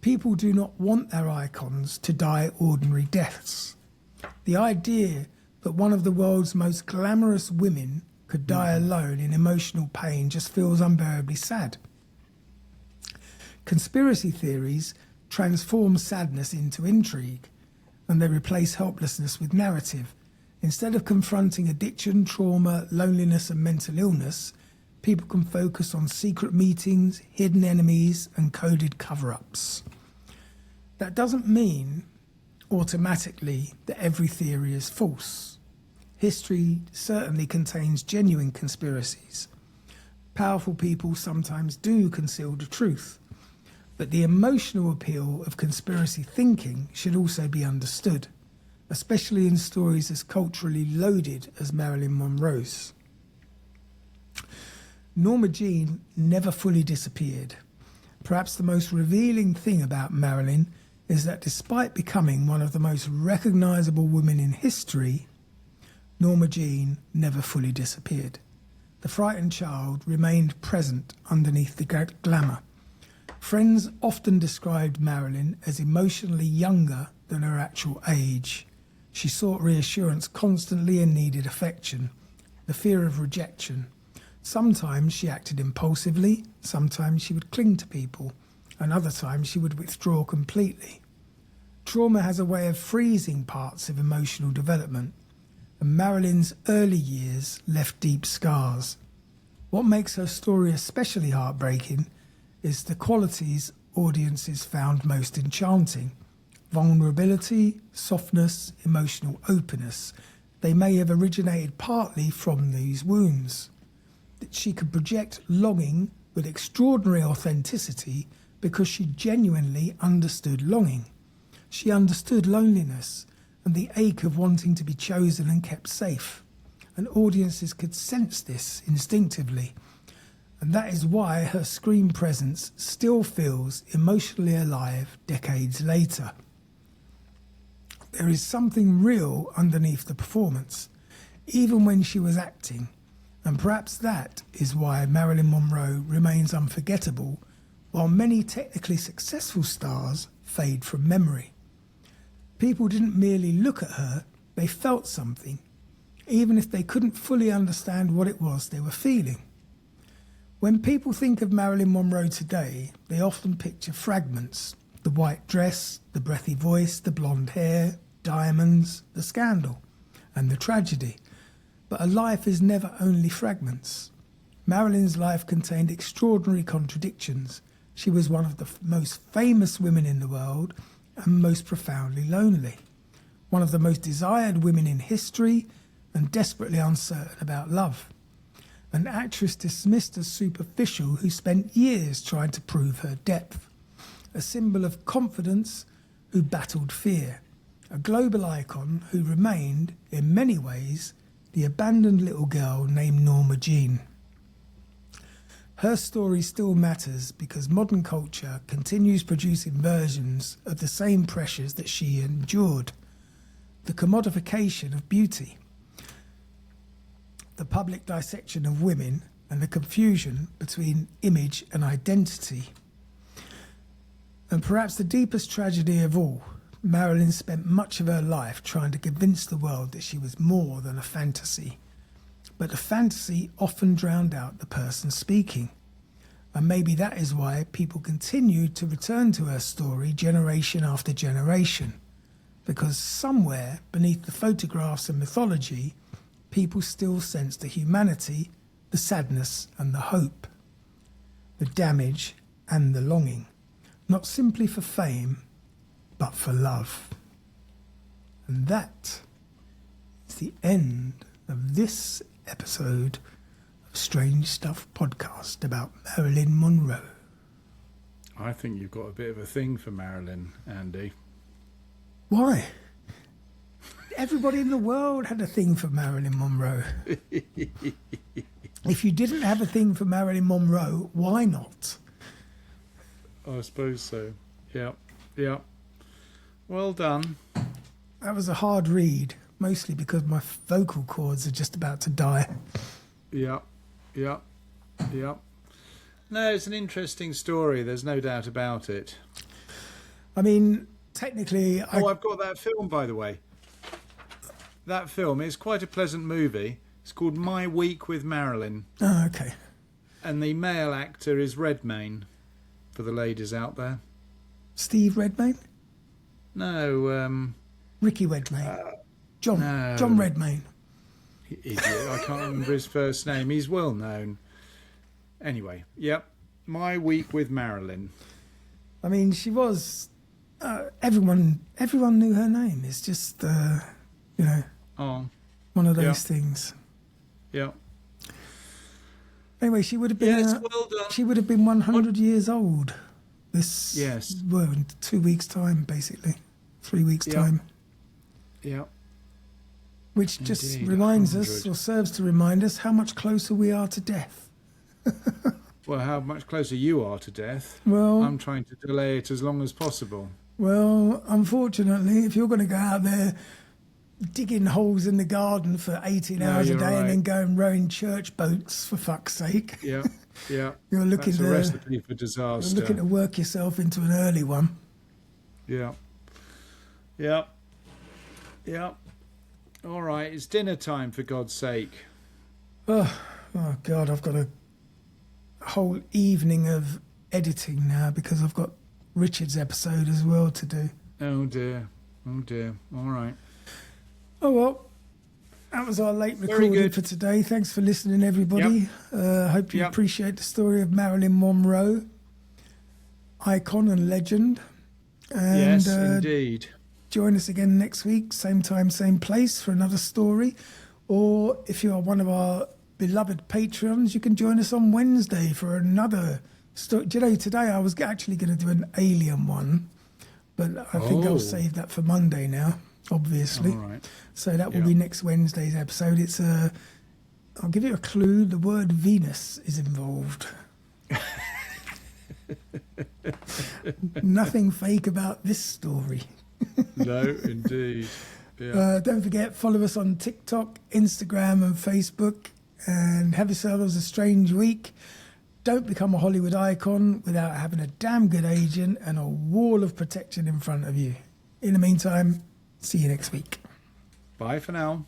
People do not want their icons to die ordinary deaths. The idea that one of the world's most glamorous women could die alone in emotional pain just feels unbearably sad. Conspiracy theories transform sadness into intrigue, and they replace helplessness with narrative. Instead of confronting addiction, trauma, loneliness, and mental illness, people can focus on secret meetings, hidden enemies, and coded cover-ups. That doesn't mean automatically that every theory is false. History certainly contains genuine conspiracies. Powerful people sometimes do conceal the truth, but the emotional appeal of conspiracy thinking should also be understood, especially in stories as culturally loaded as Marilyn Monroe's. Norma Jean never fully disappeared. Perhaps the most revealing thing about Marilyn is that despite becoming one of the most recognizable women in history, Norma Jean never fully disappeared. The frightened child remained present underneath the glamour. Friends often described Marilyn as emotionally younger than her actual age. She sought reassurance constantly and needed affection, the fear of rejection. Sometimes she acted impulsively, sometimes she would cling to people, and other times she would withdraw completely. Trauma has a way of freezing parts of emotional development, and Marilyn's early years left deep scars. What makes her story especially heartbreaking is the qualities audiences found most enchanting: vulnerability, softness, emotional openness. They may have originated partly from these wounds. That she could project longing with extraordinary authenticity because she genuinely understood longing. She understood loneliness and the ache of wanting to be chosen and kept safe. And audiences could sense this instinctively. And that is why her screen presence still feels emotionally alive decades later. There is something real underneath the performance, even when she was acting. And perhaps that is why Marilyn Monroe remains unforgettable, while many technically successful stars fade from memory. People didn't merely look at her, they felt something, even if they couldn't fully understand what it was they were feeling. When people think of Marilyn Monroe today, they often picture fragments: the white dress, the breathy voice, the blonde hair, diamonds, the scandal, and the tragedy. But a life is never only fragments. Marilyn's life contained extraordinary contradictions. She was one of the most famous women in the world and most profoundly lonely. One of the most desired women in history and desperately uncertain about love. An actress dismissed as superficial who spent years trying to prove her depth. A symbol of confidence who battled fear. A global icon who remained, in many ways, the abandoned little girl named Norma Jean. Her story still matters because modern culture continues producing versions of the same pressures that she endured. The commodification of beauty, the public dissection of women, and the confusion between image and identity. And perhaps the deepest tragedy of all, Marilyn spent much of her life trying to convince the world that she was more than a fantasy. But the fantasy often drowned out the person speaking. And maybe that is why people continue to return to her story generation after generation. Because somewhere beneath the photographs and mythology, people still sense the humanity, the sadness and the hope, the damage and the longing, not simply for fame, but for love. And that is the end of this episode of Strange Stuff podcast about Marilyn Monroe. I think you've got a bit of a thing for Marilyn, Andy. Why? Everybody in the world had a thing for Marilyn Monroe. If you didn't have a thing for Marilyn Monroe, why not? I suppose so. Yeah, yeah. Well done. That was a hard read, mostly because my vocal cords are just about to die. Yeah, yeah, yeah. No, it's an interesting story. There's no doubt about it. I mean, technically... I've got that film, by the way. That film is quite a pleasant movie. It's called My Week with Marilyn. Oh, okay. And the male actor is Redmayne, for the ladies out there. Steve Redmayne? No, Ricky Redmayne. John. no. John Redmayne. Idiot. I can't remember his first name. He's well known. Anyway, yep. My Week with Marilyn. I mean, she was... everyone knew her name. It's just, Oh, one of those things. yeah. Anyway, she would have been... Yes, well done. She would have been 100 years old. This... Yes. Well, in 2 weeks' time, basically. 3 weeks' Yeah. time. Yeah. Which just Indeed, reminds us, 100. or serves to remind us, how much closer we are to death. Well, how much closer you are to death. Well, I'm trying to delay it as long as possible. well, unfortunately, if you're going to go out there digging holes in the garden for 18 No, hours a you're day and then right. go and rowing church boats, for fuck's sake, Yeah, yeah. you're looking That's a to recipe for you're disaster. looking to work yourself into an early one. Yeah. Yeah. Yeah. All right, it's dinner time, for God's sake. Oh God, I've got a whole evening of editing now because I've got Richard's episode as well to do. Oh dear. Oh dear. All right. Oh well, that was our late Very recording good. for today. Thanks for listening, everybody. Hope you Yep. appreciate the story of Marilyn Monroe, icon and legend. And Yes, indeed. join us again next week, same time, same place, for another story. Or if you are one of our beloved patrons, you can join us on Wednesday for another story. Do you know, today I was actually going to do an alien one, but I think Oh. I'll save that for Monday now, obviously. All right. So that will Yeah. be next Wednesday's episode. It's I'll give you a clue. The word Venus is involved. Nothing fake about this story. No, indeed. Yeah. Don't forget, follow us on TikTok, Instagram and Facebook, and have yourselves a strange week. Don't become a Hollywood icon without having a damn good agent and a wall of protection in front of you. In the meantime, see you next week. Bye for now.